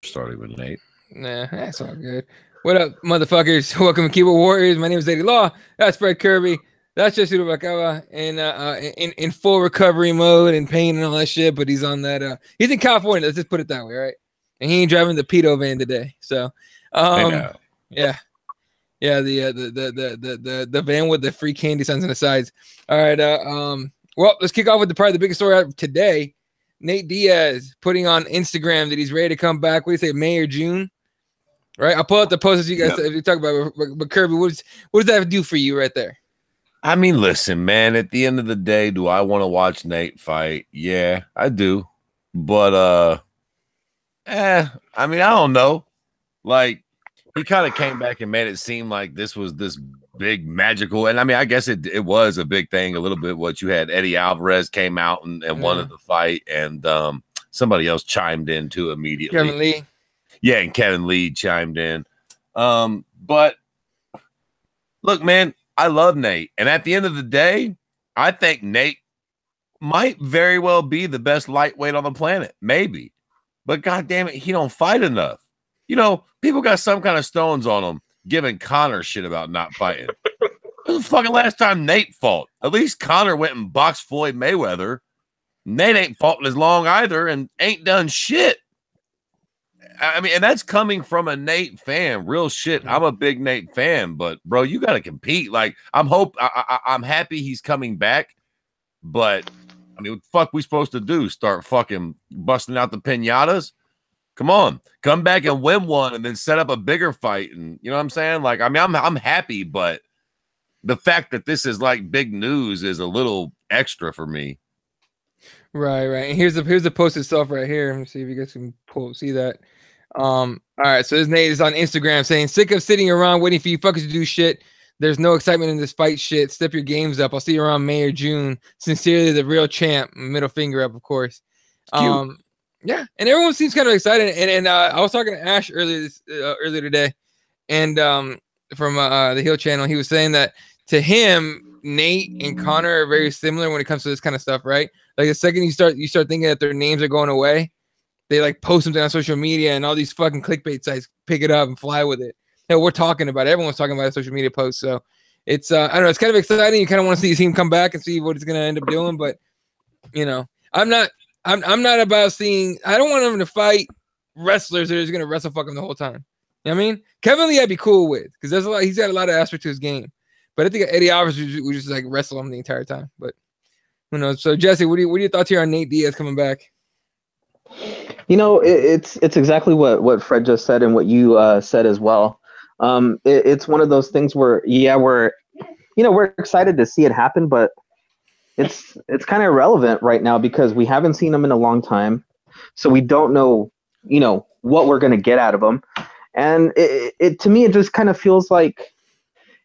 started with Nate. Nah, that's all good. What up, motherfuckers? Welcome to Keyboard Warriors. My name is Eddie Law. That's Fred Kirby. That's just Bacava in full recovery mode and pain and all that shit. But he's on that. He's in California. Let's just put it that way, right? And he ain't driving the pedo van today. So, yeah, the van with the free candy signs on the sides. All right. Well, let's kick off with probably the biggest story out of today. Nate Diaz putting on Instagram that he's ready to come back. What do you say, May or June? Right. I'll pull out the posts as you guys if you talk about it. But Kirby, what does that do for you right there? I mean, listen, man, at the end of the day, do I want to watch Nate fight? Yeah, I do. But I mean, I don't know. Like, he kind of came back and made it seem like this was this big magical. And I mean, I guess it was a big thing a little bit. What you had, Eddie Alvarez came out and wanted the fight, and somebody else chimed in too immediately. Kevin Lee. Yeah, and Kevin Lee chimed in. But look, man, I love Nate. And at the end of the day, I think Nate might very well be the best lightweight on the planet. Maybe. But God damn it, he don't fight enough. You know, people got some kind of stones on him giving Conor shit about not fighting. This was the fucking last time Nate fought. At least Conor went and boxed Floyd Mayweather. Nate ain't fought as long either and ain't done shit. I mean, and that's coming from a Nate fan. Real shit. I'm a big Nate fan, but bro, you got to compete. Like, I'm happy he's coming back, but I mean, what the fuck we supposed to do? Start fucking busting out the piñatas? Come on, come back and win one, and then set up a bigger fight. And you know what I'm saying? Like, I mean, I'm happy, but the fact that this is like big news is a little extra for me. Right. And here's the post itself right here. Let me see if you guys can see that. All right, so this Nate is on Instagram saying, sick of sitting around waiting for you fuckers to do shit. There's no excitement in this fight shit. Step your games up. I'll see you around May or June. Sincerely, the real champ. Middle finger up, of course. Yeah, and everyone seems kind of excited. And I was talking to Ash earlier today, and from the Hill channel, he was saying that to him, Nate and Conor are very similar when it comes to this kind of stuff, right? Like the second you start thinking that their names are going away, they like post something on social media, and all these fucking clickbait sites pick it up and fly with it. Hell, we're talking about it. Everyone's talking about a social media post, so it's I don't know. It's kind of exciting. You kind of want to see him come back and see what he's gonna end up doing, but you know, I'm not about seeing. I don't want him to fight wrestlers that are just gonna wrestle fuck him the whole time. You know what I mean? Kevin Lee I'd be cool with because there's a lot. He's got a lot of aspect to his game, but I think Eddie Alvarez would just like wrestle him the entire time. But who knows? So Jesse, what are your thoughts here on Nate Diaz coming back? You know, it's exactly what Fred just said and what you said as well. It's one of those things where we're excited to see it happen, but it's kind of irrelevant right now because we haven't seen him in a long time, so we don't know what we're gonna get out of him. And it to me it just kind of feels like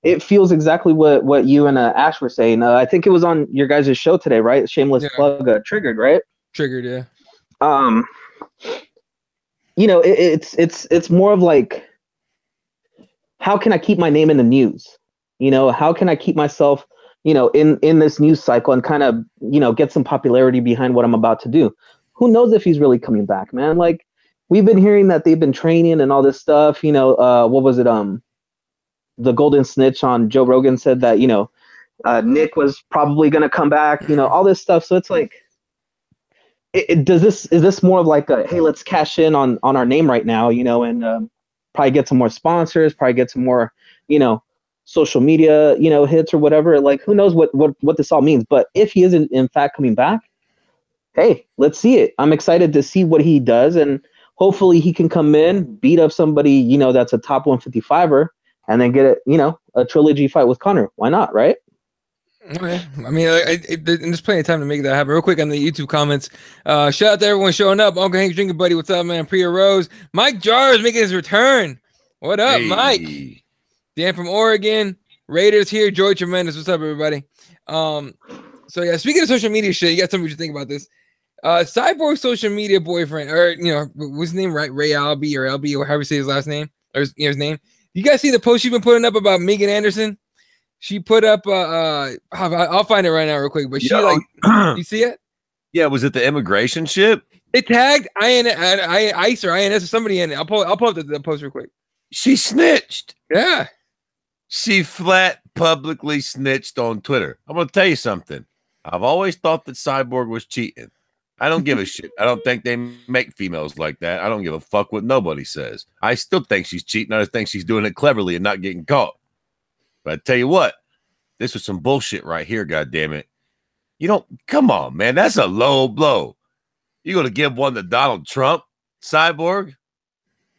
exactly what you and Ash were saying. I think it was on your guys' show today, right? Shameless plug, Triggered, right? Triggered, yeah. It's more of like, how can I keep my name in the news? How can I keep myself, in this news cycle and kind of, get some popularity behind what I'm about to do? Who knows if he's really coming back, man? Like, we've been hearing that they've been training and all this stuff, what was it? The Golden Snitch on Joe Rogan said that, Nick was probably going to come back, all this stuff. So it's like, is this more of like a, hey, let's cash in on our name right now, and probably get some more sponsors, probably get some more, social media, hits or whatever. Like, who knows what this all means? But if he isn't in fact coming back, hey, let's see it. I'm excited to see what he does, and hopefully he can come in, beat up somebody, that's a top 155er, and then get a trilogy fight with Conor. Why not, right? Okay. I mean, there's plenty of time to make that happen. Real quick on the YouTube comments. Shout out to everyone showing up. Uncle Hank's drinking buddy. What's up, man? Priya Rose. Mike Jar is making his return. What up, Mike? Dan from Oregon. Raiders here. Joy Tremendous. What's up, everybody? So yeah, speaking of social media shit, you got something to think about this. Cyborg social media boyfriend, or what's his name, right? Ray Albee or LB, or however you say his last name, or his name. You guys see the post she's been putting up about Megan Anderson? She put up I'll find it right now real quick, but she you see it? Yeah, was it the immigration shit? They tagged ICE or INS or somebody in it. I'll pull up the post real quick. She snitched. Yeah. She flat publicly snitched on Twitter. I'm going to tell you something. I've always thought that Cyborg was cheating. I don't give a shit. I don't think they make females like that. I don't give a fuck what nobody says. I still think she's cheating. I just think she's doing it cleverly and not getting caught. But I tell you what, this was some bullshit right here, goddammit. You don't, come on, man. That's a low blow. You going to give one to Donald Trump, Cyborg?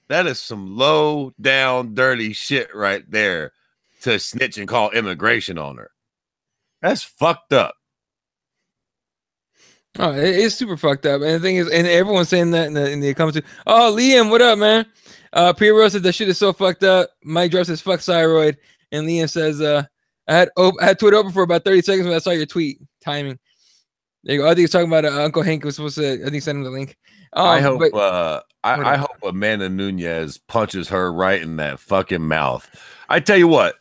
That is some low down dirty shit right there to snitch and call immigration on her. That's fucked up. Oh, it's super fucked up. And the thing is, and everyone's saying that in the comments too. Oh, Liam, what up, man? Pierre said that shit is so fucked up. Mike Drop says fuck thyroid. And Liam says, I had Twitter open for about 30 seconds when I saw your tweet. Timing. There you go. I think he's talking about Uncle Hank was supposed to, I think, send him the link. I hope I hope Amanda Nunes punches her right in that fucking mouth. I tell you what,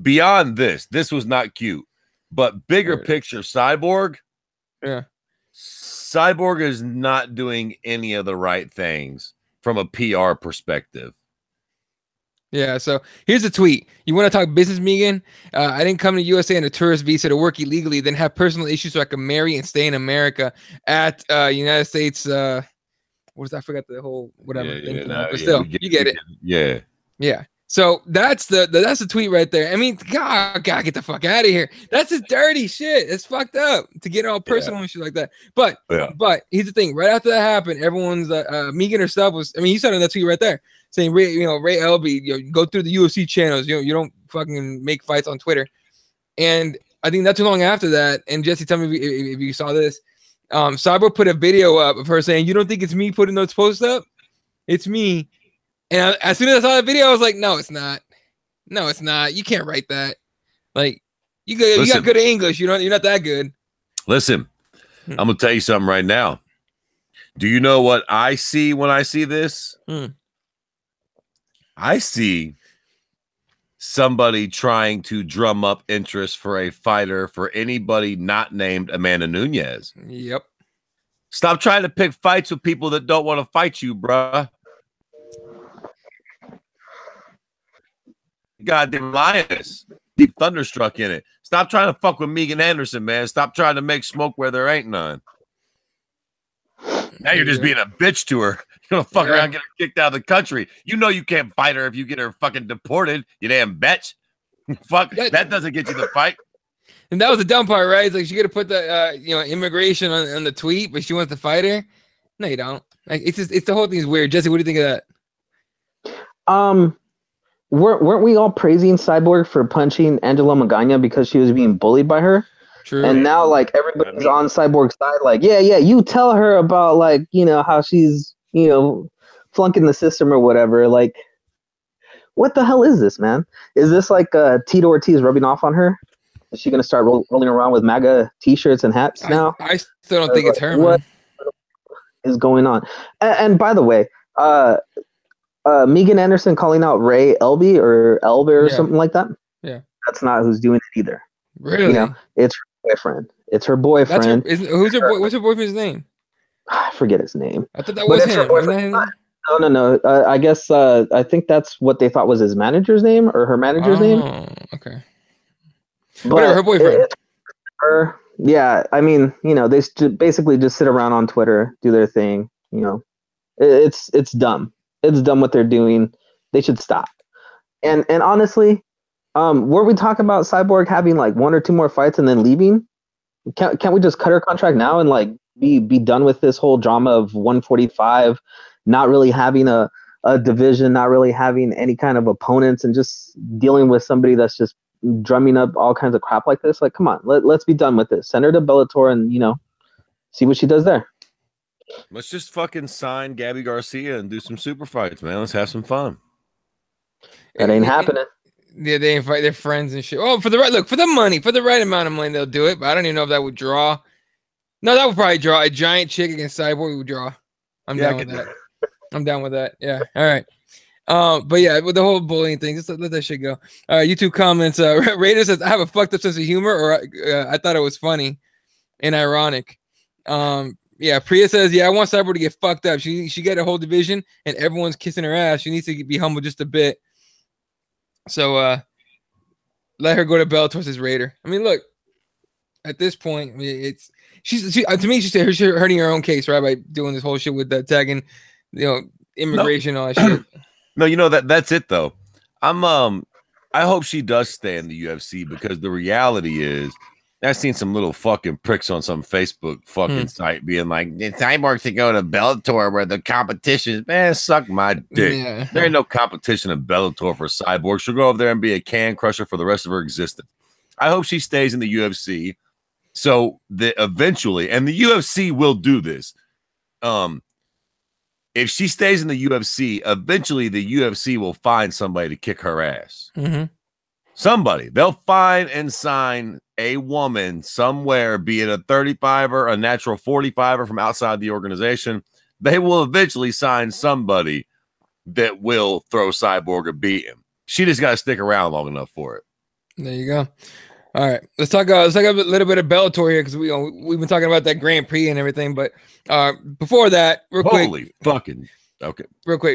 beyond this was not cute. But bigger picture, Cyborg. Yeah. Cyborg is not doing any of the right things from a PR perspective. Yeah, so here's a tweet. You want to talk business, Megan? I didn't come to USA on a tourist visa to work illegally, then have personal issues so I could marry and stay in America at United States. What was that? I forgot the whole whatever. But still, you get it. Yeah. Yeah. So that's the tweet right there. I mean, God, get the fuck out of here. That's just dirty shit. It's fucked up to get all personal and shit like that. But here's the thing. Right after that happened, everyone's Megan herself was. I mean, you saw that tweet right there saying Ray Elby, go through the UFC channels. You don't fucking make fights on Twitter. And I think not too long after that. And Jesse, tell me if you saw this. Cyborg put a video up of her saying, "You don't think it's me putting those posts up? It's me." And as soon as I saw that video, I was like, "No, it's not. No, it's not. You can't write that. Like, you got good English. You're not that good." Listen, I'm gonna tell you something right now. Do you know what I see when I see this? I see somebody trying to drum up interest for a fighter for anybody not named Amanda Nunes. Yep. Stop trying to pick fights with people that don't want to fight you, bruh. Goddamn lioness. Deep thunderstruck in it. Stop trying to fuck with Megan Anderson, man. Stop trying to make smoke where there ain't none. Now you're just being a bitch to her. You're gonna fuck around and get her kicked out of the country. You know you can't fight her if you get her fucking deported, you damn bitch. Fuck, that doesn't get you the fight. And that was the dumb part, right? It's like she could have put the immigration on the tweet, but she wants to fight her. No, you don't. Like it's the whole thing is weird. Jesse, what do you think of that? Weren't we all praising Cyborg for punching Angela Magana because she was being bullied by her? True. And now, like, everybody's on Cyborg's side. Like, yeah, you tell her about, like, how she's, flunking the system or whatever. Like, what the hell is this, man? Is this like Tito Ortiz rubbing off on her? Is she gonna start rolling around with MAGA T-shirts and hats now? I still don't think it's her. What is going on? And by the way, Megan Anderson calling out Ray Elby or something like that. Yeah, that's not who's doing it either. Really? It's her boyfriend. It's her boyfriend. What's her boyfriend's name? I forget his name. I thought that was him. No. I guess I think that's what they thought was his manager's name or her manager's name. Okay. But whatever, her boyfriend. Yeah, I mean, they basically just sit around on Twitter, do their thing. It's dumb. It's dumb what they're doing. They should stop. And honestly, were we talking about Cyborg having like one or two more fights and then leaving? Can't we just cut her contract now and like be done with this whole drama of 145, not really having a division, not really having any kind of opponents, and just dealing with somebody that's just drumming up all kinds of crap like this? Like, come on, let's be done with this. Send her to Bellator and see what she does there. Let's just fucking sign Gabby Garcia and do some super fights, man. Let's have some fun. That ain't happening. Yeah, they invite their friends and shit. Oh, for the right amount of money, they'll do it. But I don't even know if that would draw. No, that would probably draw. A giant chick against Cyborg would draw. I'm down with that. I'm down with that. Yeah. All right. But yeah, with the whole bullying thing, just let that shit go. YouTube comments. Raider says, I have a fucked up sense of humor, or I thought it was funny and ironic. Yeah, Priya says, yeah, I want Cyborg to get fucked up. She got a whole division and everyone's kissing her ass. She needs to be humble just a bit. So let her go to Bellator as Raider. I mean, look, at this point, I mean, she's to me, she's hurting her own case, right? By doing this whole shit with the tagging, immigration, all that shit. No, that's it though. I hope she does stay in the UFC because the reality is I've seen some little fucking pricks on some Facebook fucking site being like, Cyborg to go to Bellator where the competition, man, suck my dick. Yeah. There ain't no competition in Bellator for Cyborg. She'll go over there and be a can crusher for the rest of her existence. I hope she stays in the UFC so that eventually, and the UFC will do this. If she stays in the UFC, eventually the UFC will find somebody to kick her ass. Mm-hmm. Somebody. They'll find and sign a woman somewhere, be it a 35er, a natural 45er from outside the organization. They will eventually sign somebody that will throw Cyborg a beat him. She just got to stick around long enough for it. There you go. All right, let's talk a little bit of Bellator here because we've been talking about that Grand Prix and everything. But before that, real quick,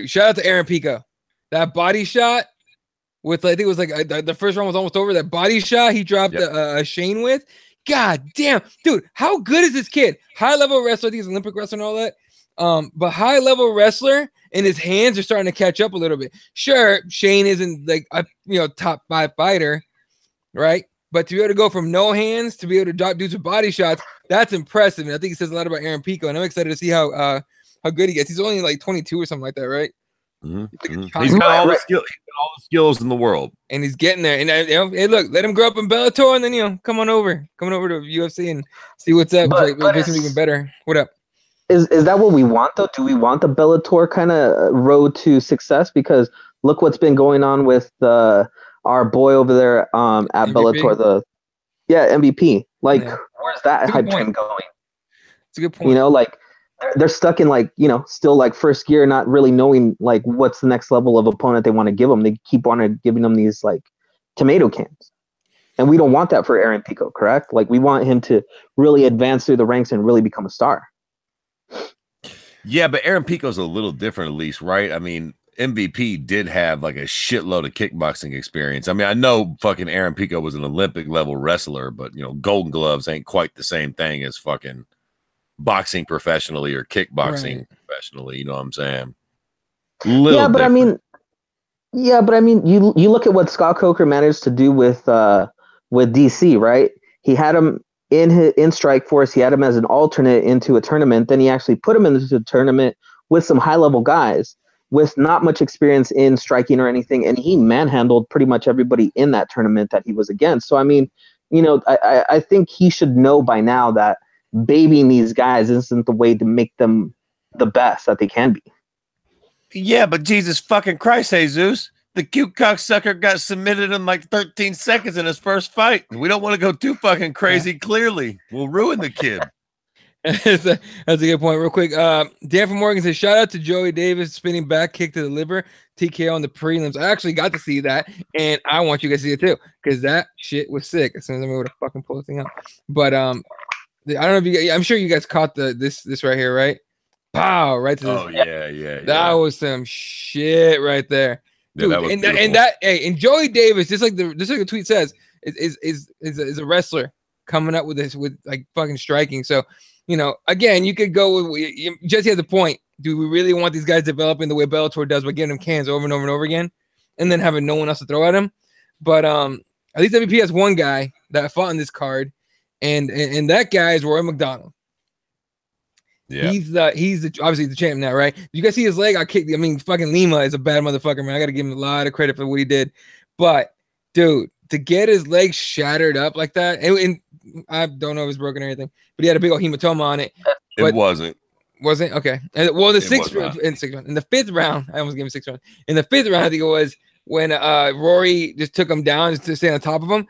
shout out to Aaron Pico. That body shot with, I think it was like the first round was almost over. That body shot he dropped Shane with. God damn, dude, how good is this kid? High level wrestler. I think he's an Olympic wrestler and all that. But high level wrestler, and his hands are starting to catch up a little bit. Sure, Shane isn't like a top 5 fighter, right? But to be able to go from no hands to be able to drop dudes with body shots, that's impressive. And I think it says a lot about Aaron Pico. And I'm excited to see how good he gets. He's only like 22 or something like that, right? Mm-hmm. He's got all the skill. He's got all the skills in the world, and he's getting there. And hey, look, let him grow up in Bellator, and then come on over to UFC and see what's up. But it's even better. What up? Is that what we want though? Do we want the Bellator kind of road to success? Because look what's been going on with our boy over there at MVP? Bellator, MVP. Like, where's that hype train going? It's a good point. Like they're stuck in still like first gear, not really knowing like what's the next level of opponent they want to give them. They keep on giving them these like tomato cans, and we don't want that for Aaron Pico, correct? Like we want him to really advance through the ranks and really become a star. Yeah, but Aaron Pico's a little different, at least, right? I mean, MVP did have like a shitload of kickboxing experience. I mean, I know fucking Aaron Pico was an Olympic level wrestler, but Golden Gloves ain't quite the same thing as fucking boxing professionally or kickboxing professionally. You know what I'm saying? Yeah, but different. I mean, you look at what Scott Coker managed to do with DC, right? He had him in Strike Force. He had him as an alternate into a tournament. Then he actually put him into a tournament with some high level guys with not much experience in striking or anything, and he manhandled pretty much everybody in that tournament that he was against. So I mean, I think he should know by now that babying these guys isn't the way to make them the best that they can be. Yeah, but Jesus fucking Christ, Jesus, the cute cocksucker got submitted in like 13 seconds in his first fight. We don't want to go too fucking crazy. Clearly, we'll ruin the kid. That's a good point. Real quick, Dan from Morgan says, shout out to Joey Davis spinning back kick to the liver TKO on the prelims. I actually got to see that, and I want you guys to see it too because that shit was sick. As soon as I'm able to fucking pull the thing up, but I don't know if you guys, I'm sure you guys caught this right here, right? Pow, right to this. Oh yeah. That was some shit right there. Dude, yeah, and Joey Davis, just like the tweet says, is a wrestler coming up with this with like fucking striking. So, again, you could go with Jesse has a point. Do we really want these guys developing the way Bellator does by giving them cans over and over and over again, and then having no one else to throw at them? But at least MVP has one guy that fought in this card, and that guy is Roy McDonald. Yeah, he's obviously the champ now, right? You guys see his leg? I kicked. I mean, fucking Lima is a bad motherfucker, man. I got to give him a lot of credit for what he did. But dude, to get his leg shattered up like that, and I don't know if it's broken or anything, but he had a big old hematoma on it. It wasn't. Wasn't okay. And well, in the fifth round, I almost gave him 6 rounds. In the fifth round, I think it was when Rory just took him down just to stay on top of him.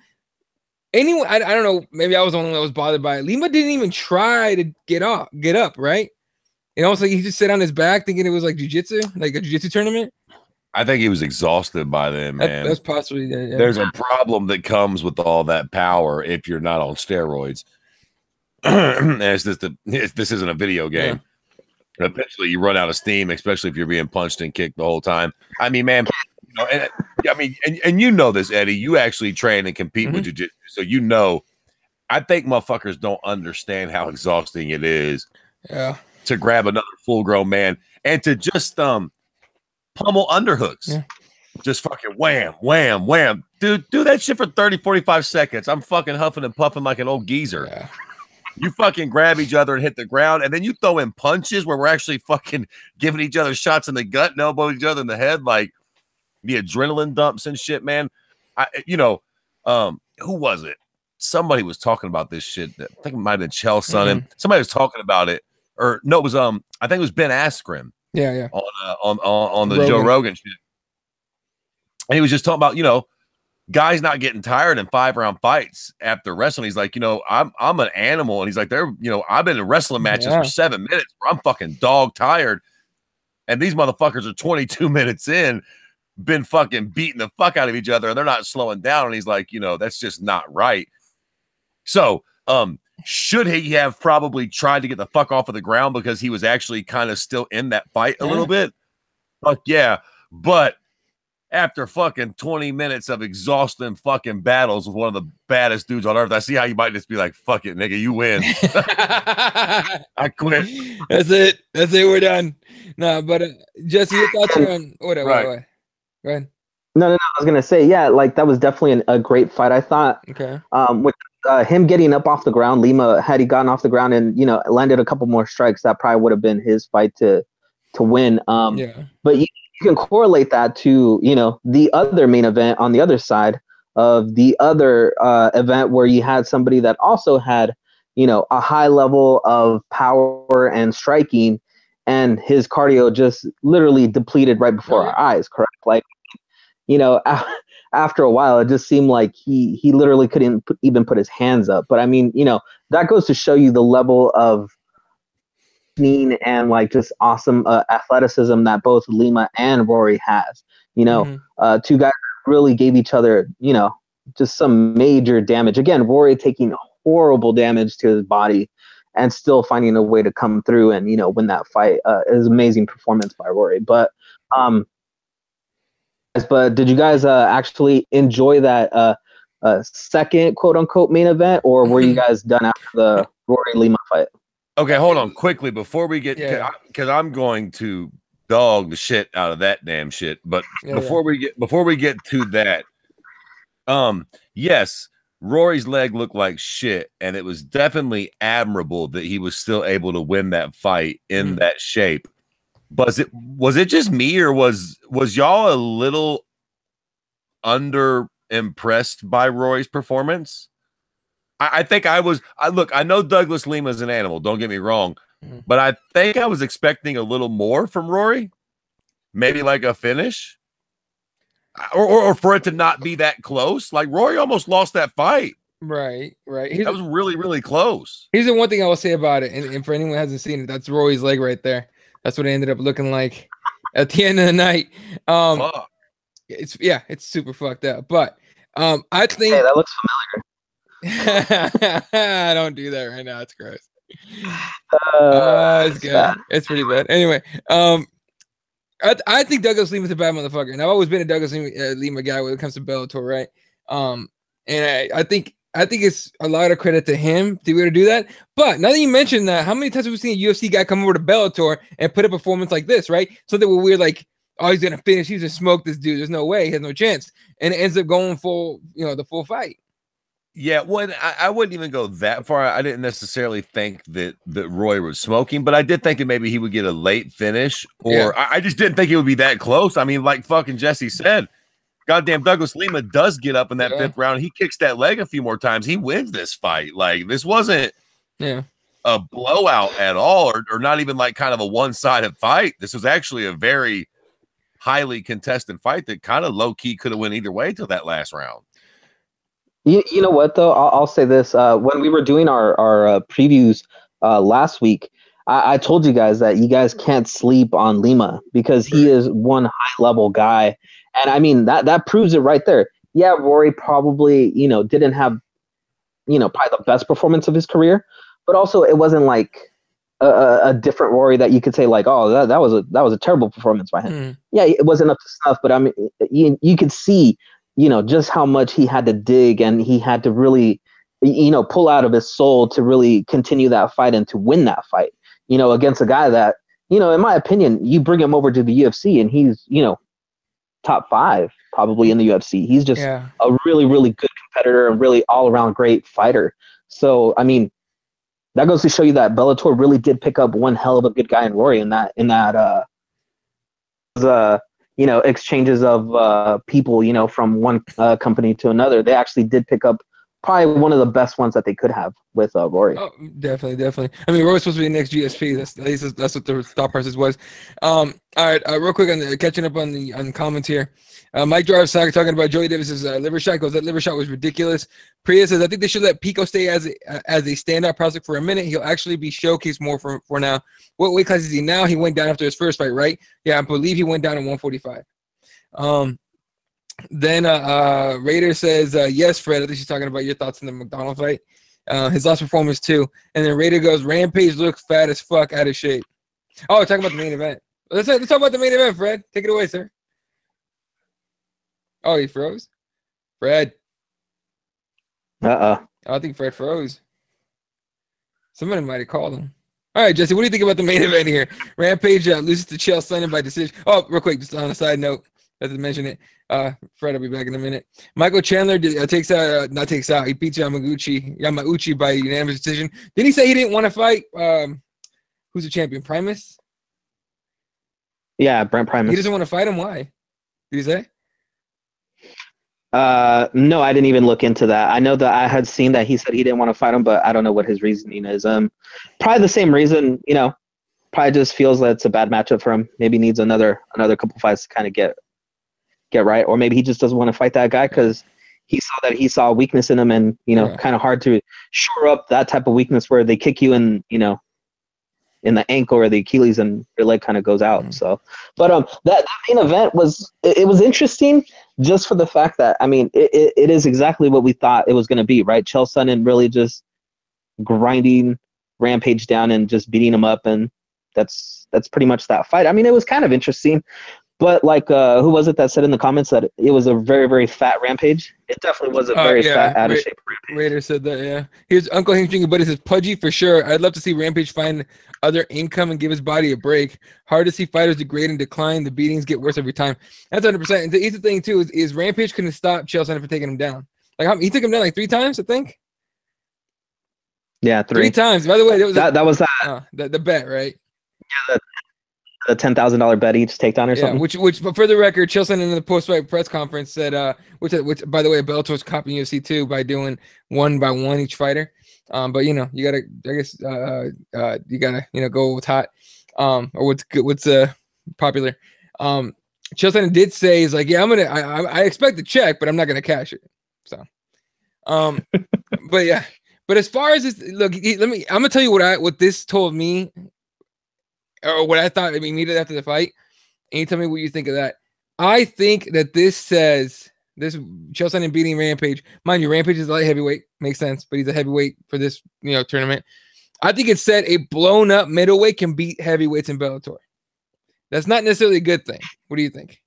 Anyone, I don't know. Maybe I was the only one that was bothered by it. Lima didn't even try to get up, right? And also, he just sat on his back thinking it was like jiu-jitsu, like a jiu-jitsu tournament. I think he was exhausted by then, man. That's possibly. Yeah. There's a problem that comes with all that power if you're not on steroids. this isn't a video game. Yeah. Eventually, you run out of steam, especially if you're being punched and kicked the whole time. I mean, man, and you know this, Eddie. You actually train and compete with jiu-jitsu, so you know. I think motherfuckers don't understand how exhausting it is. Yeah. To grab another full-grown man and to just pummel underhooks. Yeah. Just fucking wham, wham, wham. Dude, do that shit for 30, 45 seconds. I'm fucking huffing and puffing like an old geezer. Yeah. You fucking grab each other and hit the ground, and then you throw in punches where we're actually fucking giving each other shots in the gut and elbow each other in the head, like the adrenaline dumps and shit, man. Who was it? Somebody was talking about this shit. I think it might have been Chael Sonnen. Somebody was talking about it. Or no, it was I think it was Ben Askren. Yeah. On the Joe Rogan shit. And he was just talking about, guys not getting tired in 5-round fights after wrestling. He's like, I'm an animal. And he's like, I've been in wrestling matches for 7 minutes where I'm fucking dog tired. And these motherfuckers are 22 minutes in, been fucking beating the fuck out of each other, and they're not slowing down. And he's like, that's just not right. So, should he have probably tried to get the fuck off of the ground because he was actually kind of still in that fight a little bit? Fuck yeah. But after fucking 20 minutes of exhausting fucking battles with one of the baddest dudes on earth, I see how you might just be like, fuck it, nigga, you win. I quit. That's it. We're done. No, but Jesse, your thoughts are on whatever. Right. Go ahead. No. I was going to say, yeah, like that was definitely a great fight, I thought. Okay. With him getting up off the ground, Lima, had he gotten off the ground and, landed a couple more strikes, that probably would have been his fight to win. But you can correlate that to, the other main event on the other side of the other event where you had somebody that also had, a high level of power and striking, and his cardio just literally depleted right before our eyes, correct? Like, after a while, it just seemed like he literally couldn't even put his hands up. But I mean, that goes to show you the level of and like just awesome athleticism that both Lima and Rory has. Two guys really gave each other, just some major damage. Again, Rory taking horrible damage to his body and still finding a way to come through and, win that fight. It was an amazing performance by Rory. But did you guys actually enjoy that second quote unquote main event, or were you guys done after the Rory Lima fight? Okay, hold on quickly before we get, because I'm going to dog the shit out of that damn shit. But before we get to that, yes, Rory's leg looked like shit, and it was definitely admirable that he was still able to win that fight in that shape. Was it just me, or was y'all a little under impressed by Rory's performance? I think I was. I know Douglas Lima is an animal. Don't get me wrong, but I think I was expecting a little more from Rory. Maybe like a finish, or for it to not be that close. Like Rory almost lost that fight. Right. That was really, really close. Here's the one thing I will say about it, and for anyone who hasn't seen it, that's Rory's leg right there. That's what it ended up looking like at the end of the night. It's super fucked up. But I think that looks familiar. Don't do that right now. It's gross. It's good. Bad. It's pretty bad. Anyway, I think Douglas Lima's a bad motherfucker, and I've always been a Douglas Lima guy when it comes to Bellator, right? And I think it's a lot of credit to him to be able to do that. But now that you mentioned that, how many times have we seen a UFC guy come over to Bellator and put a performance like this, right? Something where we're like, oh, he's gonna finish, he's gonna smoke this dude. There's no way, he has no chance, and it ends up going full, the full fight. Yeah, well, I wouldn't even go that far. I didn't necessarily think that Roy was smoking, but I did think that maybe he would get a late finish, or I just didn't think it would be that close. I mean, like fucking Jesse said, goddamn Douglas Lima does get up in that fifth round. He kicks that leg a few more times. He wins this fight. Like, this wasn't a blowout at all, or not even like kind of a one-sided fight. This was actually a very highly contested fight that kind of low-key could have went either way till that last round. You know what, though? I'll say this. When we were doing our previews last week, I told you guys that you guys can't sleep on Lima because he is one high-level guy. And, I mean, that proves it right there. Yeah, Rory probably, didn't have, probably the best performance of his career. but also it wasn't like a different Rory that you could say like, oh, that was a terrible performance by him. Yeah, it wasn't up to snuff, but I mean, you could see, just how much he had to dig, and he had to really, pull out of his soul to really continue that fight and to win that fight, against a guy that, in my opinion, you bring him over to the UFC and he's, top 5 probably in the UFC. He's just a really, really good competitor and really all around great fighter. So, I mean, that goes to show you that Bellator really did pick up one hell of a good guy in Rory in that exchanges of people, from one company to another. They actually did pick up probably one of the best ones that they could have with Rory. Oh, definitely. I mean, Rory's supposed to be the next GSP. That's what the thought process was. All right, real quick on catching up on the comments here. Mike Drive Sack talking about Joey Davis's liver shot. Goes, that liver shot was ridiculous. Priya says, I think they should let Pico stay as a standout prospect for a minute. He'll actually be showcased more for now. What weight class is he now? He went down after his first fight, right? Yeah, I believe he went down at 145. Then Raider says, yes, Fred. I think she's talking about your thoughts on the McDonald fight. His last performance too. And then Raider goes, Rampage looks fat as fuck, out of shape. Oh, we're talking about the main event. Let's talk about the main event, Fred. Take it away, sir. Oh, he froze? Fred. I think Fred froze. Somebody might have called him. All right, Jesse, what do you think about the main event here? Rampage loses to Chael Sonnen by decision. Oh, real quick, just on a side note, I have to mention it. Fred, I'll be back in a minute. Michael Chandler he beats Yamauchi by unanimous decision. Didn't he say he didn't want to fight? Who's the champion? Primus? Yeah, Brent Primus. He doesn't want to fight him? Why? Did he say? No, I didn't even look into that. I know that I had seen that he said he didn't want to fight him, but I don't know what his reasoning is. Probably the same reason, probably just feels that it's a bad matchup for him. Maybe needs another couple fights to kind of get right, or maybe he just doesn't want to fight that guy because he saw a weakness in him, and kind of hard to shore up that type of weakness where they kick you in in the ankle or the Achilles and your leg kind of goes out. So, but that main event was interesting just for the fact that, I mean, it is exactly what we thought it was going to be, right? Chael Sonnen really just grinding Rampage down and just beating him up, and that's pretty much that fight. I mean, it was kind of interesting. But like, who was it that said in the comments that it was a very, very fat Rampage? It definitely was a very fat, out of shape Rampage. Raider said that, yeah. Here's Uncle Hank drinking, but it says Pudgy for sure. I'd love to see Rampage find other income and give his body a break. Hard to see fighters degrade and decline. The beatings get worse every time. That's 100%. And the easy thing too is Rampage couldn't stop Chael Sonnen from taking him down. Like he took him down like 3 times, I think. Yeah, 3 times. By the way, that was the bet, right? Yeah, the $10,000 bet each takedown or something. Which, but for the record, Chael Sonnen in the post-fight press conference said, which by the way, Bellator's copying UFC too by doing 1 by 1 each fighter. But you gotta, I guess, you gotta, go with hot, or what's popular. Chael Sonnen did say, he's like, yeah, I expect the check, but I'm not gonna cash it. So, but yeah, but as far as this, look, I'm gonna tell you what this told me. Or what I thought immediately after the fight, and you tell me what you think of that. I think that this says this Chael Sonnen beating Rampage. Mind you, Rampage is a light heavyweight, makes sense, but he's a heavyweight for this tournament. I think it said a blown up middleweight can beat heavyweights in Bellator. That's not necessarily a good thing. What do you think?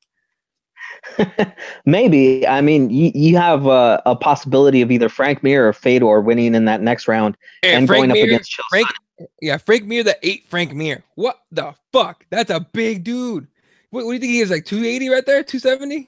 Maybe. I mean, you have a possibility of either Frank Mir or Fedor winning in that next round and going up against Chael Sonnen. Yeah, Frank Mir that ate Frank Mir. What the fuck? That's a big dude. What do you think he is, like 280 right there? 270?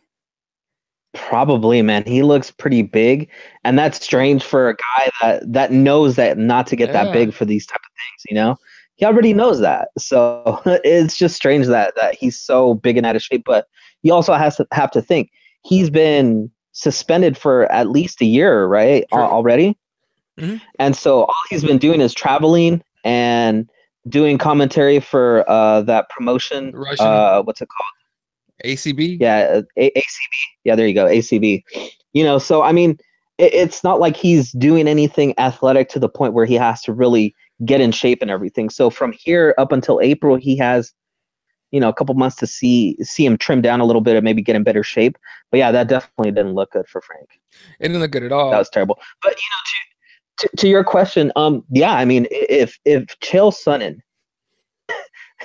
Probably, man. He looks pretty big, and that's strange for a guy that knows that not to get that big for these type of things, He already knows that. So it's just strange that he's so big and out of shape, but he also have to think he's been suspended for at least a year, right? Sure. Already. Mm-hmm. And so all he's been doing is traveling and doing commentary for that promotion. What's it called? ACB? Yeah, ACB. Yeah, there you go, ACB. So I mean, it's not like he's doing anything athletic to the point where he has to really get in shape and everything. So from here up until April, he has, a couple months to see him trim down a little bit and maybe get in better shape. But yeah, that definitely didn't look good for Frank. It didn't look good at all. That was terrible. But to your question, yeah, I mean, if Chael Sonnen,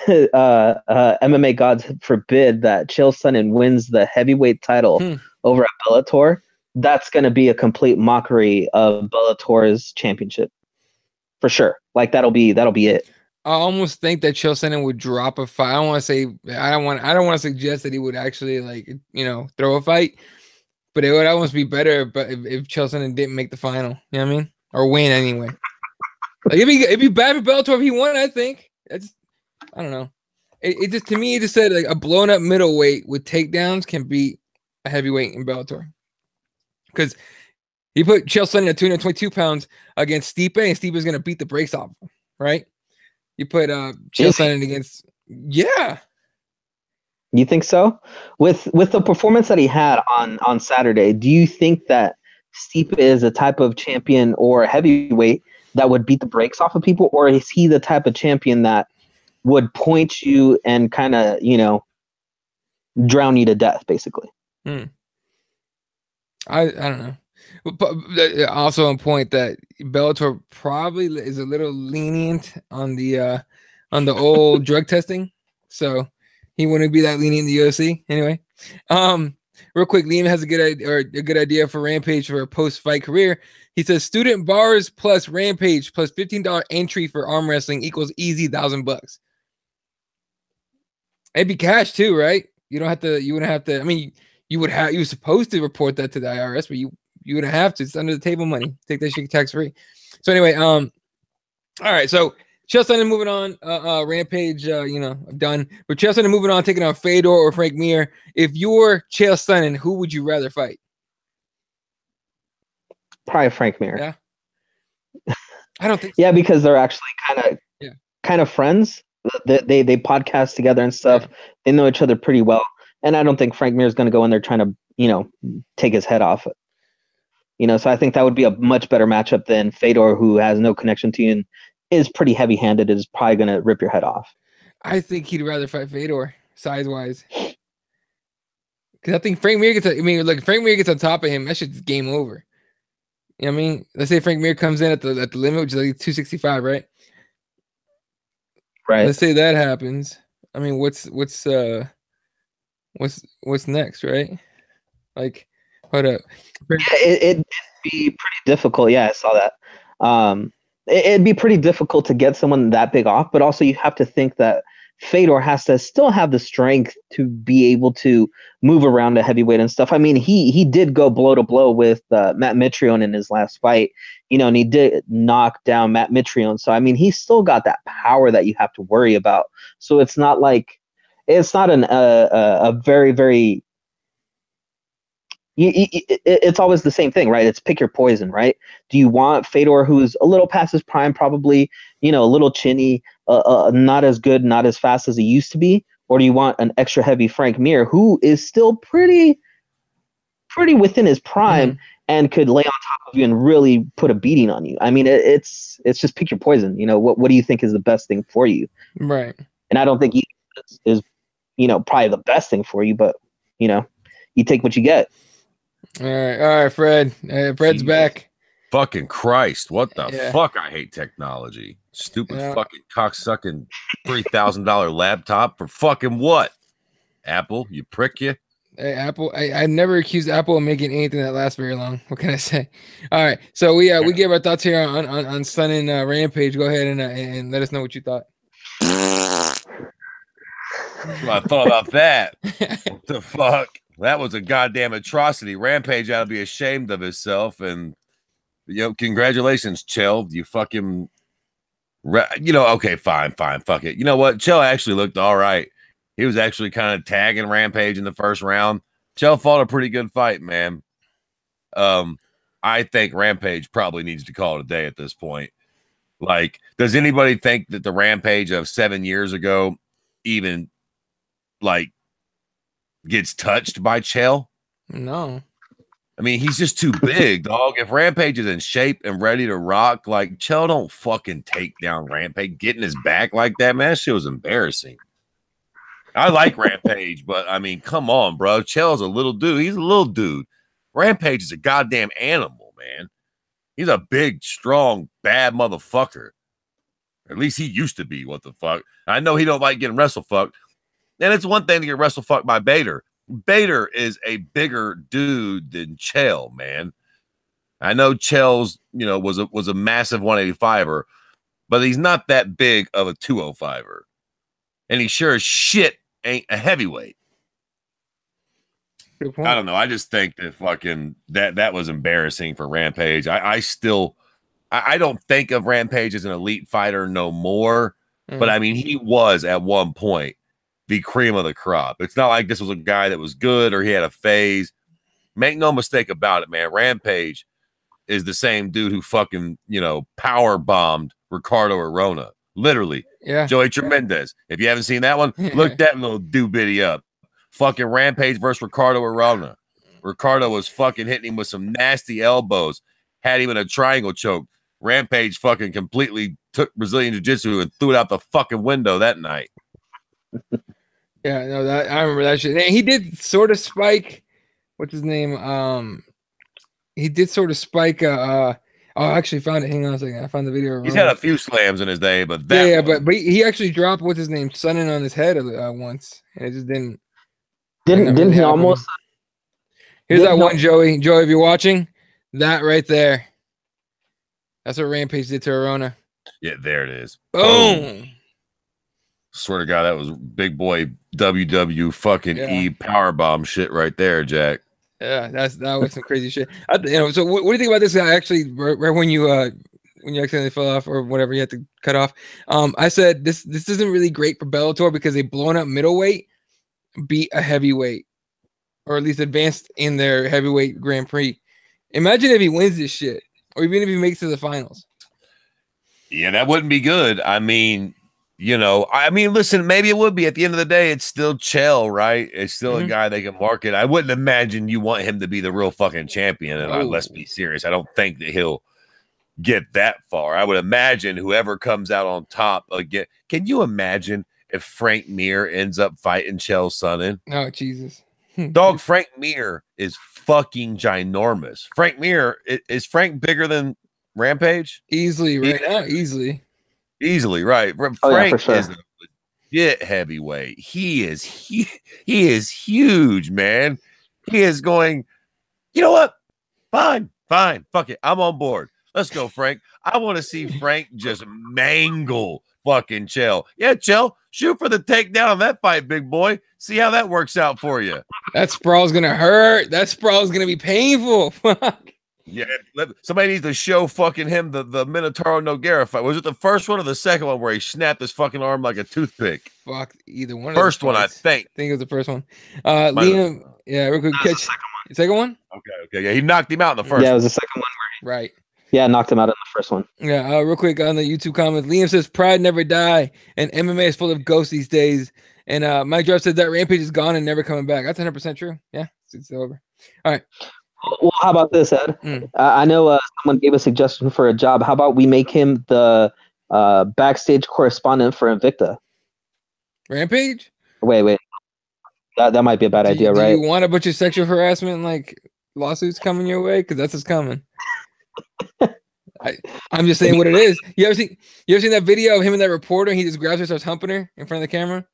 MMA gods forbid that Chael Sonnen wins the heavyweight title over at Bellator, that's going to be a complete mockery of Bellator's championship, for sure. Like that'll be it. I almost think that Chael Sonnen would drop a fight. I don't want to say I don't want to suggest that he would actually throw a fight, but it would almost be better. But if Chael Sonnen didn't make the final, you know what I mean, or win anyway, like it'd be bad for Bellator if he won. I think I don't know. It just to me it just said like a blown up middleweight with takedowns can beat a heavyweight in Bellator because he put Chael Sonnen at 222 pounds against Stipe, and Stipe is going to beat the brakes off him, right? You put Chael Sonnen against, yeah. You think so? With the performance that he had on Saturday, do you think that Stipe is a type of champion or a heavyweight that would beat the brakes off of people, or is he the type of champion that would point you and kind of drown you to death, basically? I don't know. But also on point that Bellator probably is a little lenient on the old drug testing, so he wouldn't be that lenient in the UFC anyway. Real quick, Liam has a good idea for Rampage for a post-fight career. He says student bars plus Rampage plus $15 entry for arm wrestling equals easy $1,000. It'd be cash too, right? You don't have to. You wouldn't have to. I mean, you would have. You were supposed to report that to the IRS, but you wouldn't have to. It's under the table money. Take that shit tax free. So anyway, all right. So Chael Sonnen moving on. Rampage, done. But Chael Sonnen moving on, taking on Fedor or Frank Mir. If you're Chael Sonnen, who would you rather fight? Probably Frank Mir. Yeah. I don't think so. Yeah, because they're actually kind of friends. They podcast together and stuff. Yeah. They know each other pretty well. And I don't think Frank Mir is going to go in there trying to, take his head off. So I think that would be a much better matchup than Fedor, who has no connection to you and is pretty heavy-handed, is probably going to rip your head off. I think he'd rather fight Fedor, size-wise. Because I think Frank Mir Frank Mir gets on top of him, that shit's game over. You know what I mean? Let's say Frank Mir comes in at the limit, which is like 265, right? Right. Let's say that happens. I mean, what's next, right? Like, hold up. Yeah, it'd be pretty difficult. Yeah, I saw that. It'd be pretty difficult to get someone that big off, but also you have to think that Fedor has to still have the strength to be able to move around a heavyweight and stuff. I mean, he did go blow to blow with Matt Mitrione in his last fight, and he did knock down Matt Mitrione. So, I mean, he's still got that power that you have to worry about. So it's not like it's not a very, very it's always the same thing, right? It's pick your poison, right? Do you want Fedor, who's a little past his prime, probably, a little chinny, not as good, not as fast as he used to be? Or do you want an extra heavy Frank Mir, who is still pretty within his prime and could lay on top of you and really put a beating on you? I mean, it's just pick your poison. What do you think is the best thing for you? Right. And I don't think he is, probably the best thing for you, but, you take what you get. All right, Fred. Fred's back. Fucking Christ! What the fuck? I hate technology. Stupid fucking cocksucking $3,000 laptop for fucking what? Apple, you prick you. Hey, Apple. I never accused Apple of making anything that lasts very long. What can I say? All right, so we gave our thoughts here on Sonnen and Rampage. Go ahead and let us know what you thought. Well, I thought about that. What the fuck? That was a goddamn atrocity. Rampage ought to be ashamed of himself. And, congratulations, Chael. You fucking, okay, fine, fuck it. You know what? Chael actually looked all right. He was actually kind of tagging Rampage in the first round. Chael fought a pretty good fight, man. I think Rampage probably needs to call it a day at this point. Like, does anybody think that the Rampage of 7 years ago even, gets touched by Chael? No. I mean, he's just too big, dog. If Rampage is in shape and ready to rock, Chael don't fucking take down Rampage. Getting his back like that, man, that shit was embarrassing. I like Rampage, but, I mean, come on, bro. Chael's a little dude. He's a little dude. Rampage is a goddamn animal, man. He's a big, strong, bad motherfucker. At least he used to be. What the fuck? I know he don't like getting wrestle fucked. And it's one thing to get wrestle fucked by Bader. Bader is a bigger dude than Chael, man. I know Chael's, was a massive 185er, but he's not that big of a 205er. And he sure as shit ain't a heavyweight. I don't know. I just think that fucking that was embarrassing for Rampage. I don't think of Rampage as an elite fighter no more. But I mean, he was at one point the cream of the crop. It's not like this was a guy that was good or he had a phase. Make no mistake about it, man. Rampage is the same dude who fucking, power bombed Ricardo Arona. Literally. Yeah. Joey Tremendez. If you haven't seen that one, look that little doobity up. Fucking Rampage versus Ricardo Arona. Ricardo was fucking hitting him with some nasty elbows. Had him in a triangle choke. Rampage fucking completely took Brazilian Jiu-Jitsu and threw it out the fucking window that night. Yeah, no, I remember that shit. And he did sort of spike. What's his name? He did sort of spike. I actually found it. Hang on a second. I found the video. He's had a few slams in his day, but but he actually dropped what's his name, Sonnen on his head once, and it just didn't. Didn't he almost? Here's that one, Joey. Joey, if you're watching, that right there. That's what Rampage did to Arona. Yeah, there it is. Boom. Swear to God, that was big boy WW fucking E powerbomb shit right there, Jack. Yeah, that was some crazy shit. So what do you think about this guy? Actually, right when you accidentally fell off or whatever, you had to cut off. I said this isn't really great for Bellator because they blown up middleweight, beat a heavyweight, or at least advanced in their heavyweight Grand Prix. Imagine if he wins this shit, or even if he makes it to the finals. Yeah, that wouldn't be good. I mean, listen, maybe it would be. At the end of the day, it's still Chael, right? It's still a guy they can market. I wouldn't imagine you want him to be the real fucking champion. And let's be serious. I don't think that he'll get that far. I would imagine whoever comes out on top again. Can you imagine if Frank Mir ends up fighting Chael Sonnen? Oh, Jesus. Dog, Frank Mir is fucking ginormous. Frank Mir, is Frank bigger than Rampage? Easily, right now, easily. Easily, right. Frank for sure. is a legit heavyweight. He is huge, man. He is going, you know what? Fine. Fuck it. I'm on board. Let's go, Frank. I want to see Frank just mangle fucking Chael. Yeah, Chael, shoot for the takedown on that fight, big boy. See how that works out for you. That sprawl's going to hurt. That sprawl's going to be painful. Fuck. Yeah, somebody needs to show fucking him the Minotauro Nogueira fight. Was it the first one or the second one where he snapped his fucking arm like a toothpick? Fuck, either one. First one, I think. I think it was the first one. Liam, real quick catch. The second one? Okay. Yeah, he knocked him out in the first one. Yeah, it was the second one. Right. Yeah, knocked him out in the first one. Yeah, real quick on the YouTube comments. Liam says, pride never die, and MMA is full of ghosts these days. And Mike Drop said that Rampage is gone and never coming back. That's 100% true. Yeah, it's over. All right. Well, how about this, Ed? I know someone gave a suggestion for a job. How about we make him the backstage correspondent for Invicta? Rampage? Wait. That might be a bad idea, right? Do you want a bunch of sexual harassment like lawsuits coming your way? Because that's what's coming. I'm just saying what it is. You ever seen that video of him and that reporter? He just grabs her, starts humping her in front of the camera.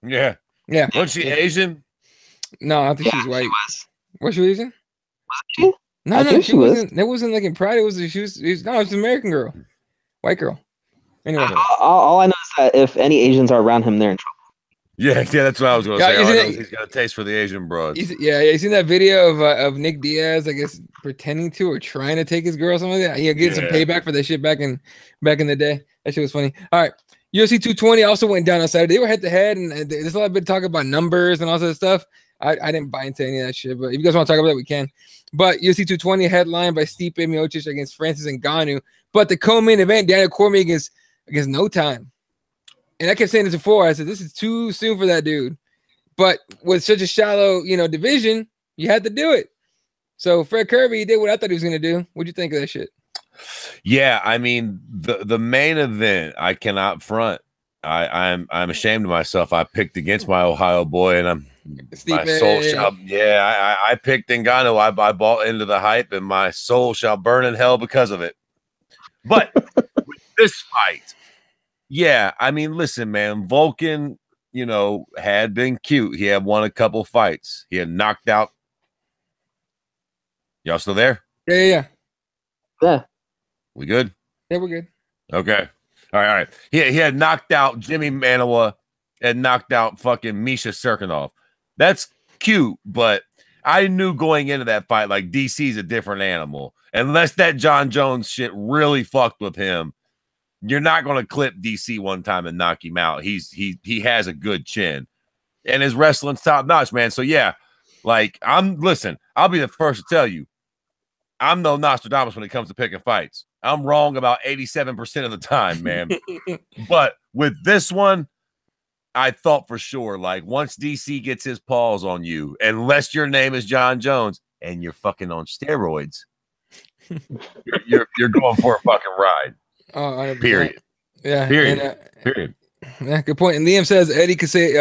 Yeah. Was she Asian? No, I think she's white. Was she Asian? Was she? No, she wasn't. It wasn't like in Pride. It was an American girl, white girl. Anyway, all I know is that if any Asians are around him, they're in trouble. Yeah, that's what I was going to say. He's got a taste for the Asian broads. You seen that video of Nick Diaz, I guess, pretending to or trying to take his girl or something like that? He getting some payback for that shit back in the day. That shit was funny. All right, UFC 220 also went down on Saturday. They were head to head, and there's a lot of bit talk about numbers and all that stuff. I didn't buy into any of that shit, but if you guys want to talk about it, we can. But UFC 220 headlined by Stipe Miocic against Francis Ngannou. But the co-main event, Daniel Cormier against No Time. And I kept saying this before. I said, this is too soon for that dude. But with such a shallow, division, you had to do it. So Fred Kirby did what I thought he was going to do. What'd you think of that shit? Yeah, I mean, the main event, I cannot front. I'm ashamed of myself. I picked against my Ohio boy, and I'm My soul shall, I picked Ngannou. I bought into the hype, and my soul shall burn in hell because of it. But with this fight, yeah, I mean, listen, man, Vulcan, had been cute. He had won a couple fights. He had knocked out. Y'all still there? Yeah. We good? Yeah, we're good. Okay. All right. He had knocked out Jimmy Manoa and knocked out fucking Misha Serkinov. That's cute, but I knew going into that fight, like, DC's a different animal. Unless that John Jones shit really fucked with him, you're not going to clip DC one time and knock him out. He has a good chin, and his wrestling's top notch, man. So yeah, like, I'll be the first to tell you, I'm no Nostradamus when it comes to picking fights. I'm wrong about 87% of the time, man. But with this one, I thought for sure, like, once DC gets his paws on you, unless your name is John Jones and you're fucking on steroids, you're going for a fucking ride. Oh, period. Yeah. Period. And, period. Yeah, good point. And Liam says Eddie could say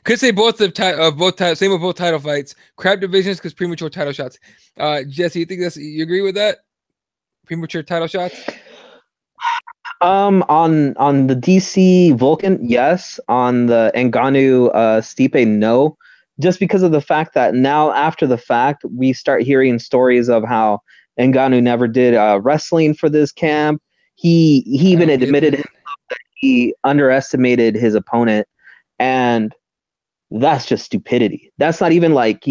could say both same with both title fights, crap divisions because premature title shots. Jesse, you think you agree with that? Premature title shots? On the DC Vulcan, yes. On the Ngannou Stipe, no. Just because of the fact that now after the fact, we start hearing stories of how Ngannou never did wrestling for this camp. He even admitted himself that he underestimated his opponent, and that's just stupidity. That's not even like,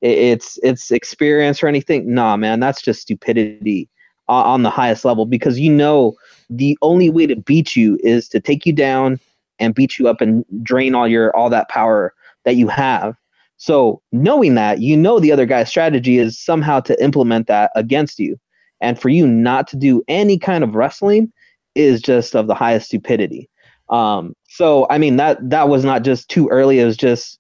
it's experience or anything. Nah, man, that's just stupidity on the highest level, because the only way to beat you is to take you down and beat you up and drain all that power that you have. So knowing that, the other guy's strategy is somehow to implement that against you. And for you not to do any kind of wrestling is just of the highest stupidity. So, I mean, that was not just too early. It was just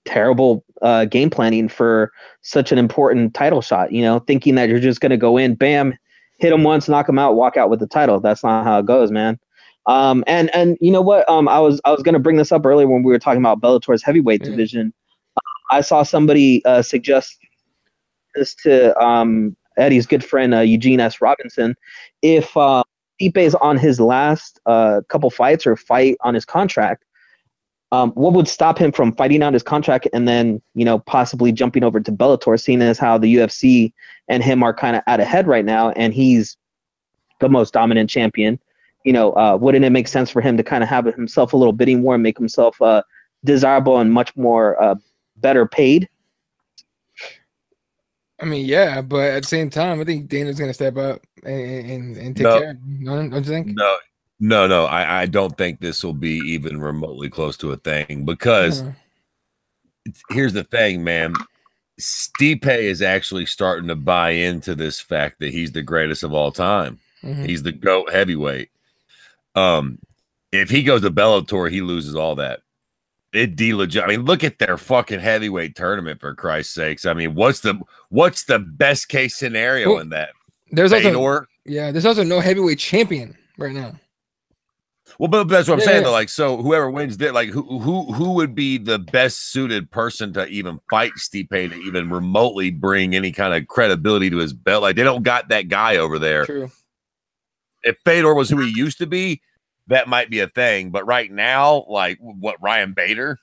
terrible game planning for such an important title shot, thinking that you're just going to go in, bam, hit him once, knock him out, walk out with the title. That's not how it goes, man. And you know what? I was going to bring this up earlier when we were talking about Bellator's heavyweight division. I saw somebody suggest this to Eddie's good friend Eugene S. Robinson. If Stipe is on his last couple fights or fight on his contract, what would stop him from fighting out his contract and then, possibly jumping over to Bellator, seeing as how the UFC and him are kind of out ahead right now, and he's the most dominant champion? Wouldn't it make sense for him to kind of have himself a little bidding war and make himself desirable and much more better paid? I mean, yeah, but at the same time, I think Dana's going to step up and take care. Don't you think? No. I don't think this will be even remotely close to a thing, because here's the thing, man. Stipe is actually starting to buy into this fact that he's the greatest of all time. Mm-hmm. He's the GOAT heavyweight. If he goes to Bellator, he loses all that. I mean, look at their fucking heavyweight tournament, for Christ's sakes. I mean, what's the best case scenario in that? There's also no heavyweight champion right now. Well, but that's what I'm saying, though. Like, so whoever wins that, like, who would be the best suited person to even fight Stipe, to even remotely bring any kind of credibility to his belt? Like, they don't got that guy over there. True. If Fedor was who he used to be, that might be a thing. But right now, like, what, Ryan Bader?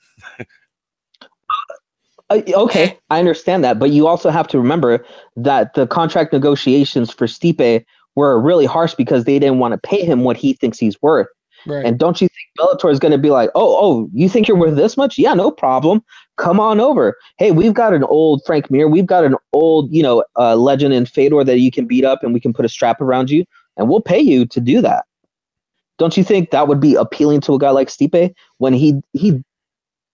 Okay, I understand that. But you also have to remember that the contract negotiations for Stipe were really harsh because they didn't want to pay him what he thinks he's worth. Right. And don't you think Bellator is going to be like, oh, you think you're worth this much? Yeah, no problem. Come on over. Hey, we've got an old Frank Mir. We've got an old, legend in Fedor that you can beat up, and we can put a strap around you, and we'll pay you to do that. Don't you think that would be appealing to a guy like Stipe, when he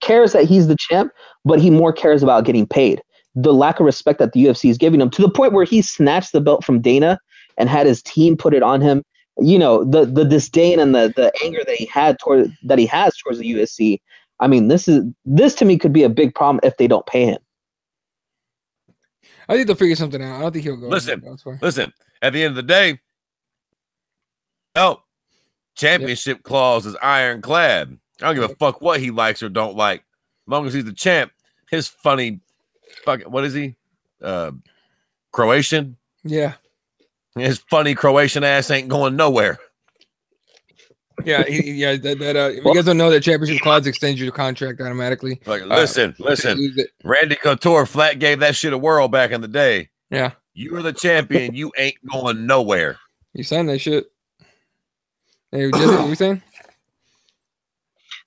cares that he's the champ, but he more cares about getting paid? The lack of respect that the UFC is giving him, to the point where he snatched the belt from Dana and had his team put it on him. The disdain and the anger that he has towards the UFC. I mean, this to me could be a big problem if they don't pay him. I think they'll figure something out. I don't think he'll go. Listen. At the end of the day, championship clause is ironclad. I don't give a fuck what he likes or don't like. As long as he's the champ, his funny fucking what is he? Croatian? Yeah. His funny Croatian ass ain't going nowhere. Yeah, if you guys don't know that championship clause extends your contract automatically. Like, listen. Randy Couture flat gave that shit a whirl back in the day. Yeah. You were the champion. You ain't going nowhere. You signed that shit. Hey, Jesse, what were you saying?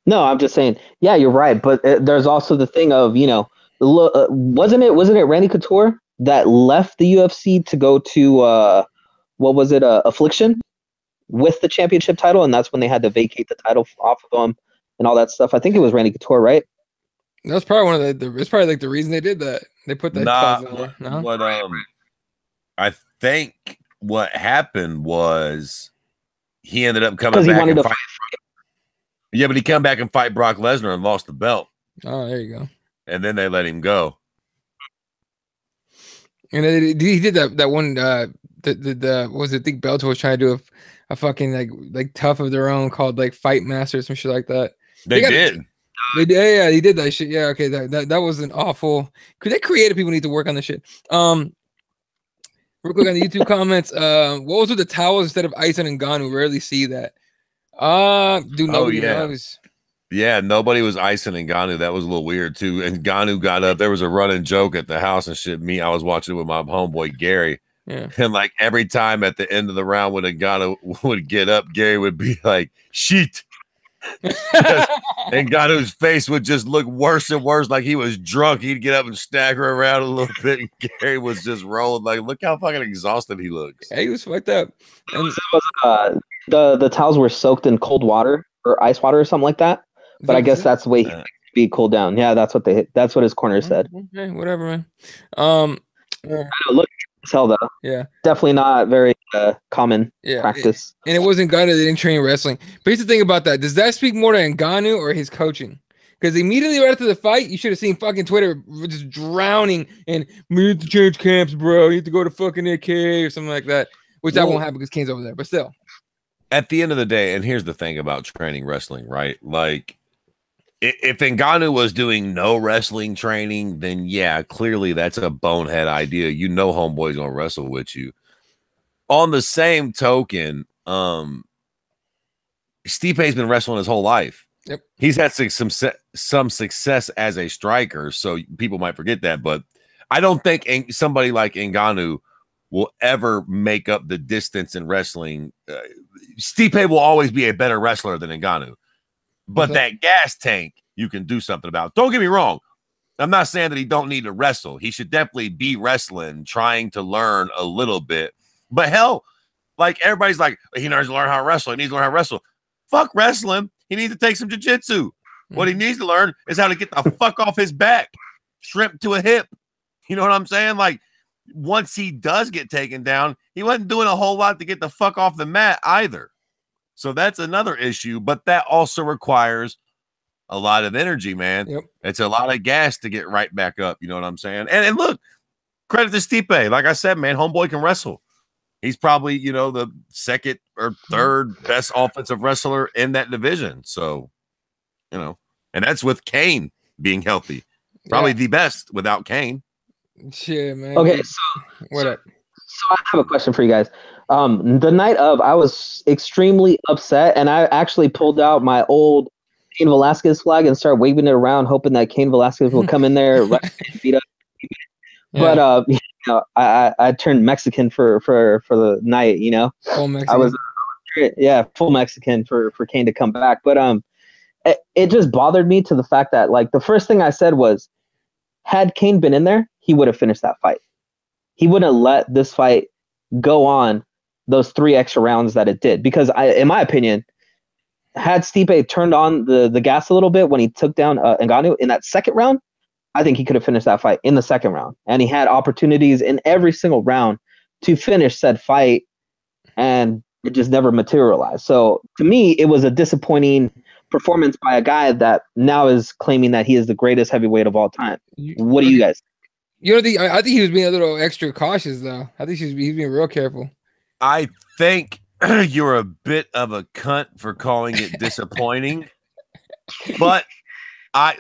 No, I'm just saying. Yeah, you're right. But there's also the thing of, wasn't it Randy Couture that left the UFC to go to what was it, Affliction, with the championship title, and that's when they had to vacate the title off of him and all that stuff. I think it was Randy Couture, right? That's probably one of the. It's probably like the reason they did that. They put that clause in there. No? What I think what happened was he ended up coming back and fight. Yeah, but he came back and fight Brock Lesnar and lost the belt. Oh, there you go. And then they let him go. And he did that one. What was it? I think Bellator was trying to do a fucking like tough of their own called like Fight Master or some shit like that. They did. Yeah, he did that shit. Yeah, okay, that was an awful. Because they creative people need to work on this shit. Real quick on the YouTube comments. What was with the towels instead of ice and Ngannou? Rarely see that. Dude, nobody knows. Yeah, nobody was icing Ngannou. That was a little weird too. And Ngannou got up. There was a running joke at the house and shit. I was watching it with my homeboy Gary. Yeah. And like every time at the end of the round when Ngannou would get up, Gary would be like, "Shit." And Ngannou's face would just look worse and worse, like he was drunk. He'd get up and stagger around a little bit, and Gary was just rolling. Like, look how fucking exhausted he looks. Yeah, he was fucked up. And the towels were soaked in cold water or ice water or something like that. But I guess that's the way he could be cooled down. Yeah, that's what his corner said. Okay, whatever, man. I know, look as hell though. Yeah, definitely not very common practice. And it wasn't Ngannou that didn't train wrestling. But here's the thing about that: does that speak more to Ngannou or his coaching? Because immediately right after the fight, you should have seen fucking Twitter just drowning and we need to change camps, bro. You need to go to fucking AK or something like that. Which that won't happen because Kane's over there. But still, at the end of the day, and here's the thing about training wrestling, right? Like, if Ngannou was doing no wrestling training, then yeah, clearly that's a bonehead idea. You know, homeboy's gonna wrestle with you. On the same token, Stipe's been wrestling his whole life. Yep, he's had some success as a striker, so people might forget that. But I don't think somebody like Ngannou will ever make up the distance in wrestling. Stipe will always be a better wrestler than Ngannou. But that gas tank, you can do something about. Don't get me wrong. I'm not saying that he don't need to wrestle. He should definitely be wrestling, trying to learn a little bit. But hell, like everybody's like, he needs to learn how to wrestle. He needs to learn how to wrestle. Fuck wrestling. He needs to take some jiu-jitsu. What he needs to learn is how to get the fuck off his back. Shrimp to a hip. You know what I'm saying? Like, once he does get taken down, he wasn't doing a whole lot to get the fuck off the mat either. So that's another issue, but that also requires a lot of energy, man. Yep. It's a lot of gas to get right back up. You know what I'm saying? And look, credit to Stipe. Like I said, man, homeboy can wrestle. He's probably, the second or third best offensive wrestler in that division. So, and that's with Kane being healthy. Probably the best without Kane. Shit, man. Okay, so what up? So I have a question for you guys. The night of, I was extremely upset, and I actually pulled out my old Cain Velasquez flag and started waving it around, hoping that Cain Velasquez will come in there, beat up. Yeah. But I turned Mexican for the night. Full Mexican. I was full Mexican for Cain to come back. But it just bothered me to the fact that, like, the first thing I said was, had Cain been in there, he would have finished that fight. He wouldn't have let this fight go on those 3 extra rounds that it did. Because in my opinion, had Stipe turned on the gas a little bit when he took down Ngannou in that second round, I think he could have finished that fight in the second round. And he had opportunities in every single round to finish said fight, and it just never materialized. So to me, it was a disappointing performance by a guy that now is claiming that he is the greatest heavyweight of all time. What do you guys think? I think he was being a little extra cautious, though. I think he's being real careful. I think you're a bit of a cunt for calling it disappointing. But I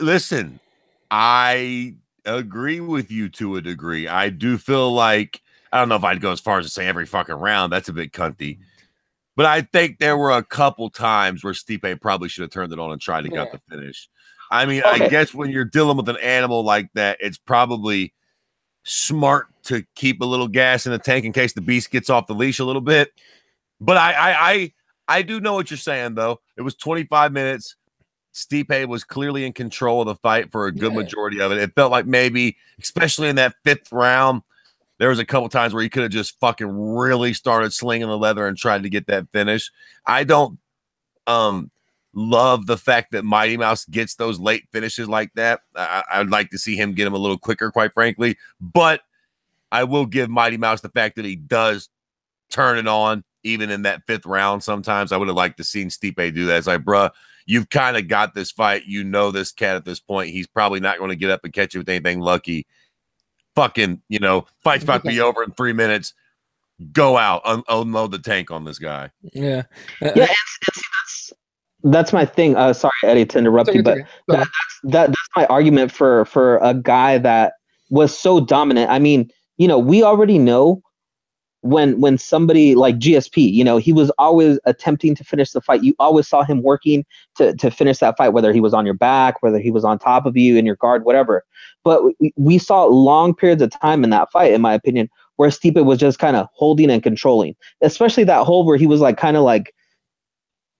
agree with you to a degree. I do feel like, I don't know if I'd go as far as to say every fucking round. That's a bit cunty. But I think there were a couple times where Stipe probably should have turned it on and tried to get the finish. I mean, I guess when you're dealing with an animal like that, it's probably smart to keep a little gas in the tank in case the beast gets off the leash a little bit. But I do know what you're saying, though. It was 25 minutes. Stipe was clearly in control of the fight for a good majority of it. It felt like maybe, especially in that 5th round, there was a couple times where he could have just fucking really started slinging the leather and tried to get that finish. I don't love the fact that Mighty Mouse gets those late finishes like that. I'd like to see him get him a little quicker, quite frankly. But I will give Mighty Mouse the fact that he does turn it on, even in that 5th round. Sometimes I would have liked to seen Stipe do that. It's like, bruh, you've kind of got this fight. You know this cat at this point. He's probably not going to get up and catch you with anything lucky. Fucking, fight's about to be over in 3 minutes. Go out, unload the tank on this guy. Yeah. That's my thing. Sorry, Eddie, to interrupt you, but that's my argument for a guy that was so dominant. I mean, we already know when somebody like GSP, he was always attempting to finish the fight. You always saw him working to finish that fight, whether he was on your back, whether he was on top of you in your guard, whatever. But we saw long periods of time in that fight, in my opinion, where Stipe was just kind of holding and controlling, especially that hold where he was like kind of like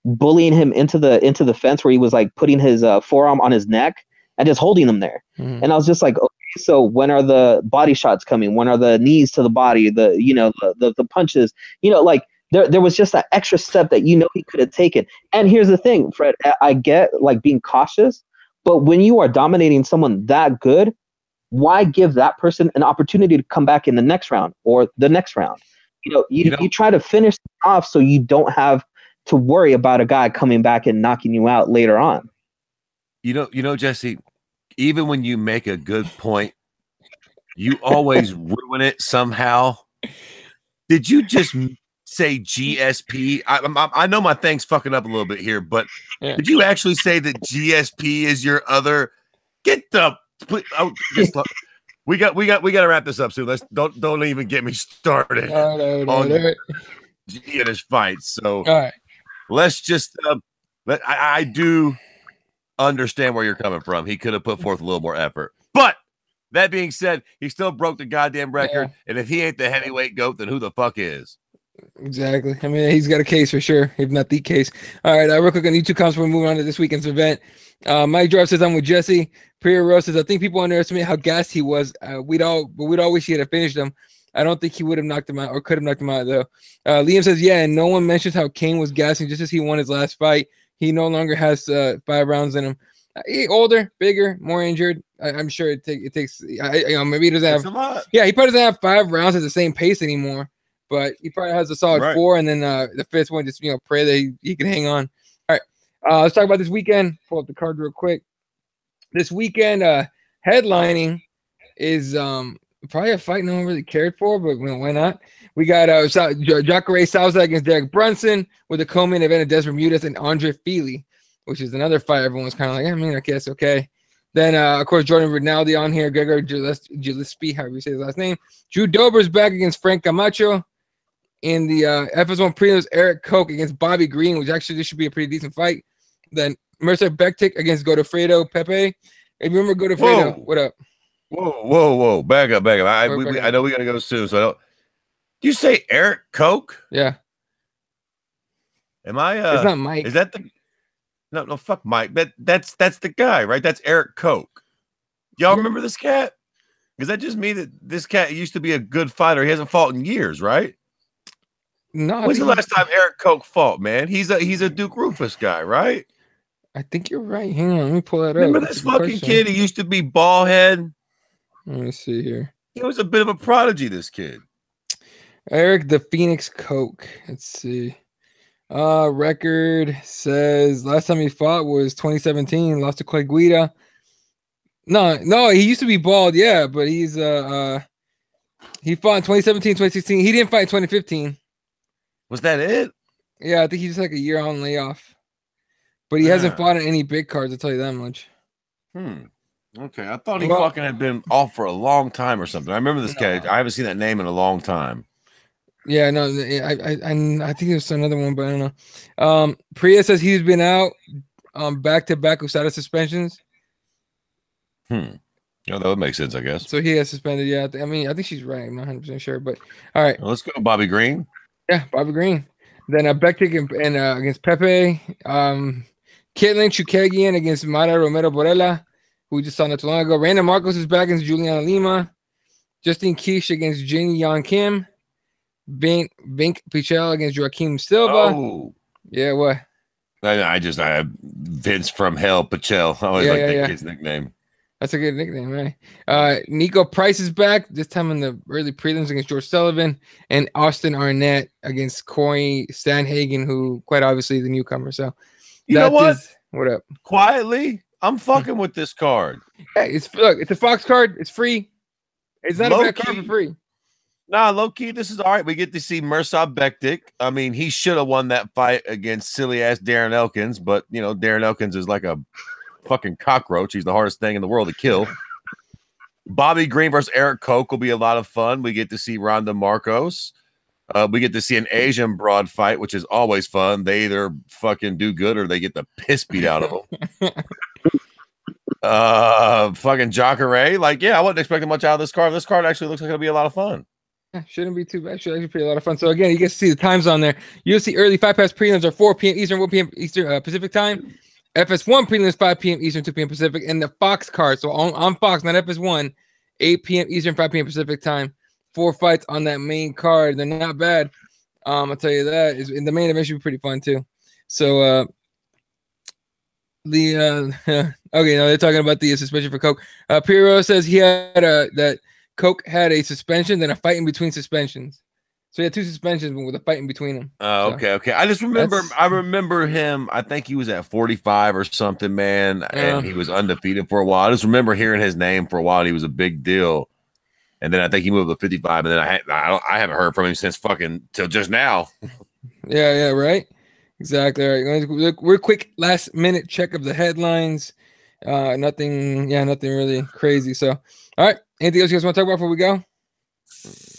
bullying him into the fence, where he was like putting his forearm on his neck and just holding him there. And I was just like, okay, so when are the body shots coming? When are the knees to the body? The punches? Like there was just that extra step that he could have taken. And here's the thing, Fred, I get like being cautious, but when you are dominating someone that good, why give that person an opportunity to come back in the next round or the next round? You try to finish off so you don't have to worry about a guy coming back and knocking you out later on. Jesse, even when you make a good point, you always ruin it somehow. Did you just say GSP? I know my thing's fucking up a little bit here, but did you actually say that GSP is your other? Get the we got to wrap this up soon. Let's don't even get me started on this fight. So all right. Let's just I do understand where you're coming from. He could have put forth a little more effort. But that being said, he still broke the goddamn record. And if he ain't the heavyweight GOAT, then who the fuck is? Exactly. I mean, he's got a case for sure, if not the case. All right, real quick on YouTube comments, we're moving on to this weekend's event. Mike Drive says, I'm with Jesse. Priya Rose says, I think people underestimate how gassed he was. We'd all wish he had finished him. I don't think he would have knocked him out or could have knocked him out, though. Liam says, yeah, and no one mentions how Kane was gassing just as he won his last fight. He no longer has 5 rounds in him. Older, bigger, more injured. I'm sure it takes. Maybe he doesn't have. A lot. Yeah, he probably doesn't have 5 rounds at the same pace anymore. But he probably has a solid 4, and then the 5th one, just pray that he can hang on. All right, let's talk about this weekend. Pull up the card real quick. This weekend, headlining is probably a fight no one really cared for, but why not? We got Jacare Souza against Derek Brunson with a co-main event of Des Bermudez and Andre Fili, which is another fight everyone's kind of like, I guess okay. Then, of course, Jordan Rinaldi on here, Gregor Gillespie, however you say his last name. Drew Dober's back against Frank Camacho. In the FS1 prelims, Eric Koch against Bobby Green, which actually this should be a pretty decent fight. Then Mercer Bektik against Godofredo Pepe. Hey, remember Godofredo? What up? Whoa. Back up. I know we got to go soon, so I don't. Do you say Eric Koch? Yeah. Am I? It's not Mike. Is that the? No, fuck Mike. That's the guy, right? That's Eric Koch. Y'all remember this cat? Does that just mean that this cat used to be a good fighter? He hasn't fought in years, right? No. When's the last time Eric Koch fought, man? He's a Duke Rufus guy, right? I think you're right. Hang on, let me pull that up. Remember this fucking kid? He used to be bald head. Let me see here. He was a bit of a prodigy, this kid. Eric the Phoenix Koch. Let's see. Record says last time he fought was 2017. Lost to Clay Guida. No, he used to be bald, yeah, but he's he fought in 2017, 2016. He didn't fight in 2015. Was that it? Yeah, I think he's like a year on layoff. but he hasn't fought on any big cards. I'll tell you that much. Okay, I thought he fucking had been off for a long time or something. I remember this guy. I haven't seen that name in a long time. Yeah, no, I think there's another one, but I don't know. Priya says he's been out back to back with status suspensions. Yeah, that would make sense, I guess. So he has suspended. Yeah, I mean, I think she's right. I'm not 100% sure, but all right. Well, let's go, Bobby Green. Yeah, Bobby Green. Then Bektik and against Pepe. Kitlin Chukagian against Mara Romero Borella, who we just saw not too long ago. Random Marcos is back against Juliana Lima. Justine Kish against Jin Yan Kim. Vink Pichel against Joaquim Silva. Oh, yeah, what? I have Vince from Hell Pichel. I always like that kid's nickname. That's a good nickname, right? Nico Price is back, this time in the early prelims against George Sullivan, and Austin Arnett against Corey Stanhagen, who quite obviously is the newcomer. So you know what? What up? Quietly, I'm fucking with this card. Hey, it's a Fox card. It's free. It's not a bad card for free. Nah, low key, this is all right. We get to see Mirsad Bektik. I mean, he should have won that fight against silly ass Darren Elkins, but you know, Darren Elkins is like a fucking cockroach. He's the hardest thing in the world to kill. Bobby Green versus Eric Koch will be a lot of fun. We get to see Ronda Marcos. We get to see an Asian broad fight, which is always fun. They either fucking do good or they get the piss beat out of them. Fucking Jacare. Like, yeah, I wasn't expecting much out of this card. This card actually looks like it'll be a lot of fun. Yeah, shouldn't be too bad. Should actually be a lot of fun. So again, you get to see the times on there. UFC early 5 pass prelims are 4 p.m. Eastern, 1 p.m. Eastern Pacific time. FS1 prelims 5 p.m. Eastern, 2 p.m. Pacific, and the Fox card. So on Fox, not FS1, 8 p.m. Eastern, 5 p.m. Pacific time. 4 fights on that main card. They're not bad. I'll tell you that. In the main event should be pretty fun too. So okay, no, they're talking about the suspension for Coke. Pirro says he had that Coke had a suspension, then a fight in between suspensions. So he had 2 suspensions with a fight in between them. Oh, okay. I just remember, I remember him. I think he was at 45 or something, man, and he was undefeated for a while. I just remember hearing his name for a while. And he was a big deal, and then I think he moved to 55, and then I haven't heard from him since fucking till just now. Yeah, right. Exactly. All right, look, we're quick last minute check of the headlines. Nothing really crazy. So, all right. Anything else you guys want to talk about before we go?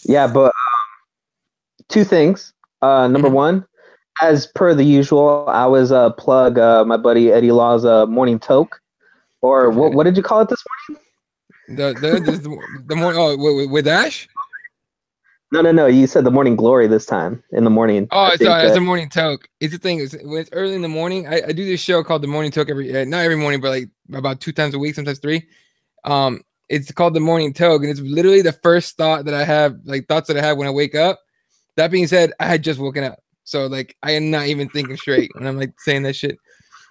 Yeah, but 2 things. Number one, as per the usual, I was plug my buddy Eddie Law's morning toke, or what did you call it this morning? The morning with Ash. No. You said the morning glory this time in the morning. Oh, it's the morning toke. It's the thing is when it's early in the morning. I do this show called the morning toke not every morning, but like about 2 times a week, sometimes 3. It's called the morning toke, and it's literally the first thought that I have, like thoughts that I have when I wake up. That being said, I had just woken up, so like I am not even thinking straight when I'm like saying that shit.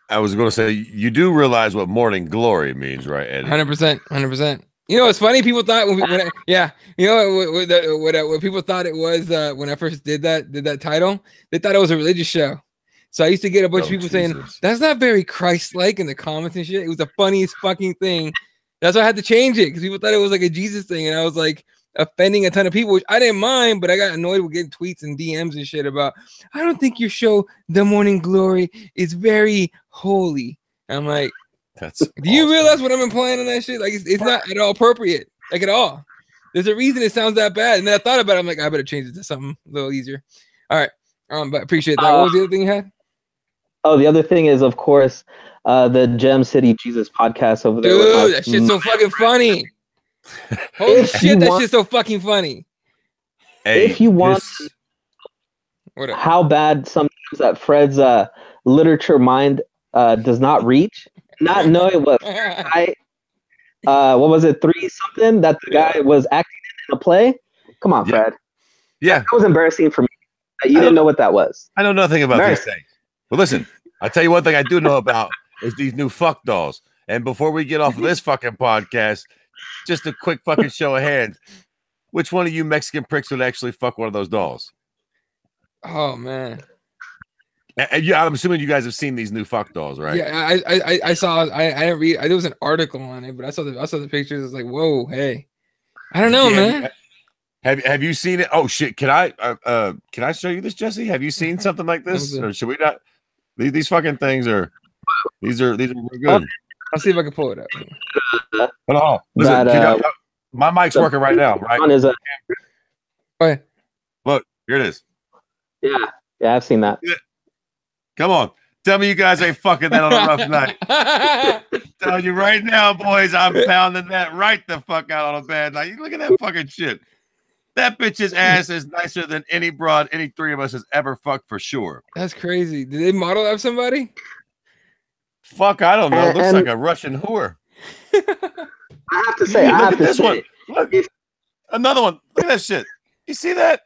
I was going to say, you do realize what morning glory means, right, Eddie? 100%. You know, it's funny. People thought when people thought it was when I first did that title, they thought it was a religious show. So I used to get a bunch of people saying that's not very Christ-like in the comments and shit. It was the funniest fucking thing. That's why I had to change it because people thought it was like a Jesus thing, and I was like offending a ton of people, which I didn't mind, but I got annoyed with getting tweets and DMs and shit about, I don't think your show, The Morning Glory, is very holy. I'm like, do you realize what I'm implying on that shit? Like, it's not at all appropriate, like at all. There's a reason it sounds that bad. And then I thought about it. I'm like, I better change it to something a little easier. All right. But appreciate that. What was the other thing you had? Oh, the other thing is, of course, the Gem City Jesus podcast over there. Dude, that shit's so fucking funny. Holy shit, that shit's so fucking funny. Hey, if you want how bad sometimes that Fred's literature mind does not reach, not knowing what what was it, 3 something that the guy was acting in a play? Come on, Fred. Yeah. That was embarrassing for me. You didn't know what that was. I know nothing about these things. But listen, I'll tell you one thing I do know about is these new fuck dolls. And before we get off of this fucking podcast, just a quick fucking show of hands. Which one of you Mexican pricks would actually fuck one of those dolls? Oh, man. And yeah, I'm assuming you guys have seen these new fuck dolls, right? Yeah, I saw. I didn't read. There was an article on it, but I saw the pictures. It's like, whoa, hey, I don't know, man. Have you seen it? Oh shit! Can I show you this, Jesse? Have you seen something like this, or should we not? These fucking things are. These are real good. I'll see if I can pull it up. Hold on. Listen, my mic's working right now, right? Is a, okay. Look, here it is. Yeah, I've seen that. Come on. Tell me you guys ain't fucking that on a rough night. Tell you right now, boys, I'm pounding that right the fuck out on a bad night. You look at that fucking shit. That bitch's ass is nicer than any broad any three of us has ever fucked for sure. That's crazy. Did they model up somebody? Fuck, I don't know. Looks like a Russian whore. I have to say, this one. Look, another one. Look at that shit. You see that?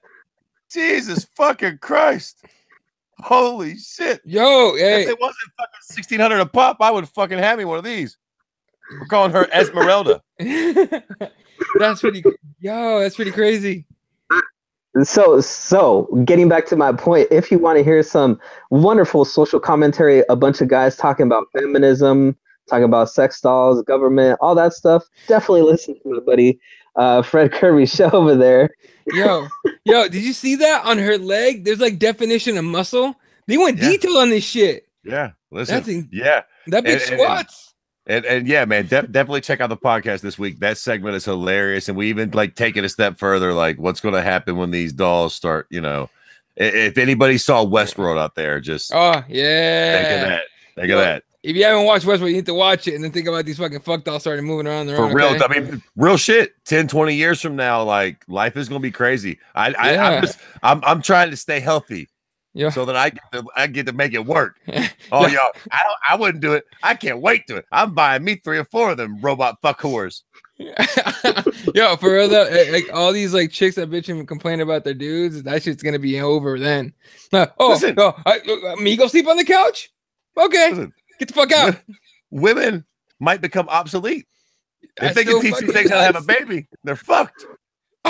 Jesus fucking Christ. Holy shit. Yo, hey. If it wasn't fucking $1,600 a pop, I would fucking have me one of these. We're calling her Esmeralda. That's pretty crazy. So getting back to my point, if you want to hear some wonderful social commentary, a bunch of guys talking about feminism, talking about sex dolls, government, all that stuff, definitely listen to my buddy Fred Kirby's show over there. Yo, did you see that on her leg? There's like definition of muscle. They went detail on this shit. Yeah, listen. That bitch squats. And yeah, man, definitely check out the podcast this week. That segment is hilarious, and we even like take it a step further, like what's going to happen when these dolls start. You know, if anybody saw Westworld out there, just think of that. If you haven't watched Westworld, you need to watch it and then think about these fucking fuck dolls starting moving around their own. For real, okay? I mean, real shit. 10, 20 years from now, like life is going to be crazy. I'm trying to stay healthy. Yeah. So that I get to make it work. Oh, y'all, I wouldn't do it. I can't wait to it. I'm buying me 3 or 4 of them robot fuck whores. Yo, for real though, like all these like chicks that bitch and complain about their dudes, that shit's gonna be over then. Me go sleep on the couch? Okay, listen, get the fuck out. Women might become obsolete if they can teach these things how to have a baby. They're fucked.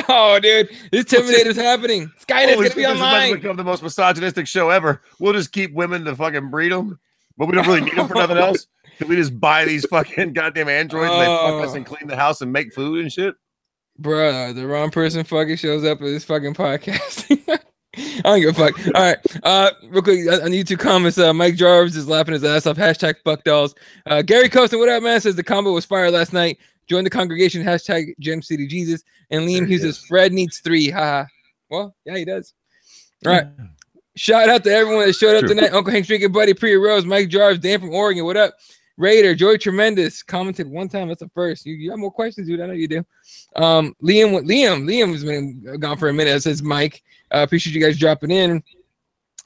Oh, dude, this Terminator's happening. Skynet's gonna be online. This become the most misogynistic show ever. We'll just keep women to fucking breed them, but we don't really need them for nothing else. Can we just buy these fucking goddamn androids and they fuck us and clean the house and make food and shit? Bruh, the wrong person fucking shows up at this fucking podcast. I don't give a fuck. All right, real quick on YouTube comments. Mike Jarvis is laughing his ass off. Hashtag fuck dolls. Gary Coaston, what up, man? Says the combo was fire last night. Join the congregation. Hashtag Gem City Jesus. And Liam Hughes says Fred needs 3. Haha. Well, yeah, he does. All right. Shout out to everyone that showed up tonight. Uncle Hank's drinking buddy, Priya Rose, Mike Jarvis, Dan from Oregon. What up? Raider, Joy Tremendous commented one time. That's the first. You have more questions, dude. I know you do. Liam has been gone for a minute. It says Mike. Appreciate you guys dropping in.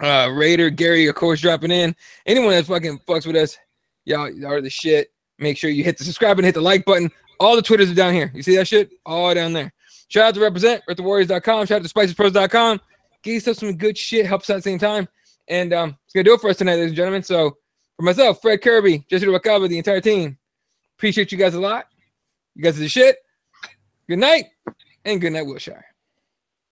Raider, Gary, of course, dropping in. Anyone that fucking fucks with us, y'all are the shit. Make sure you hit the subscribe and hit the like button. All the Twitters are down here. You see that shit? All down there. Shout out to Represent. We're at thewarriors.com. Shout out to spicespros.com. Get yourself some good shit. Helps out at the same time. And it's going to do it for us tonight, ladies and gentlemen. So for myself, Fred Kirby, Jesse Wakaba, the entire team, appreciate you guys a lot. You guys are the shit. Good night and good night, Wilshire.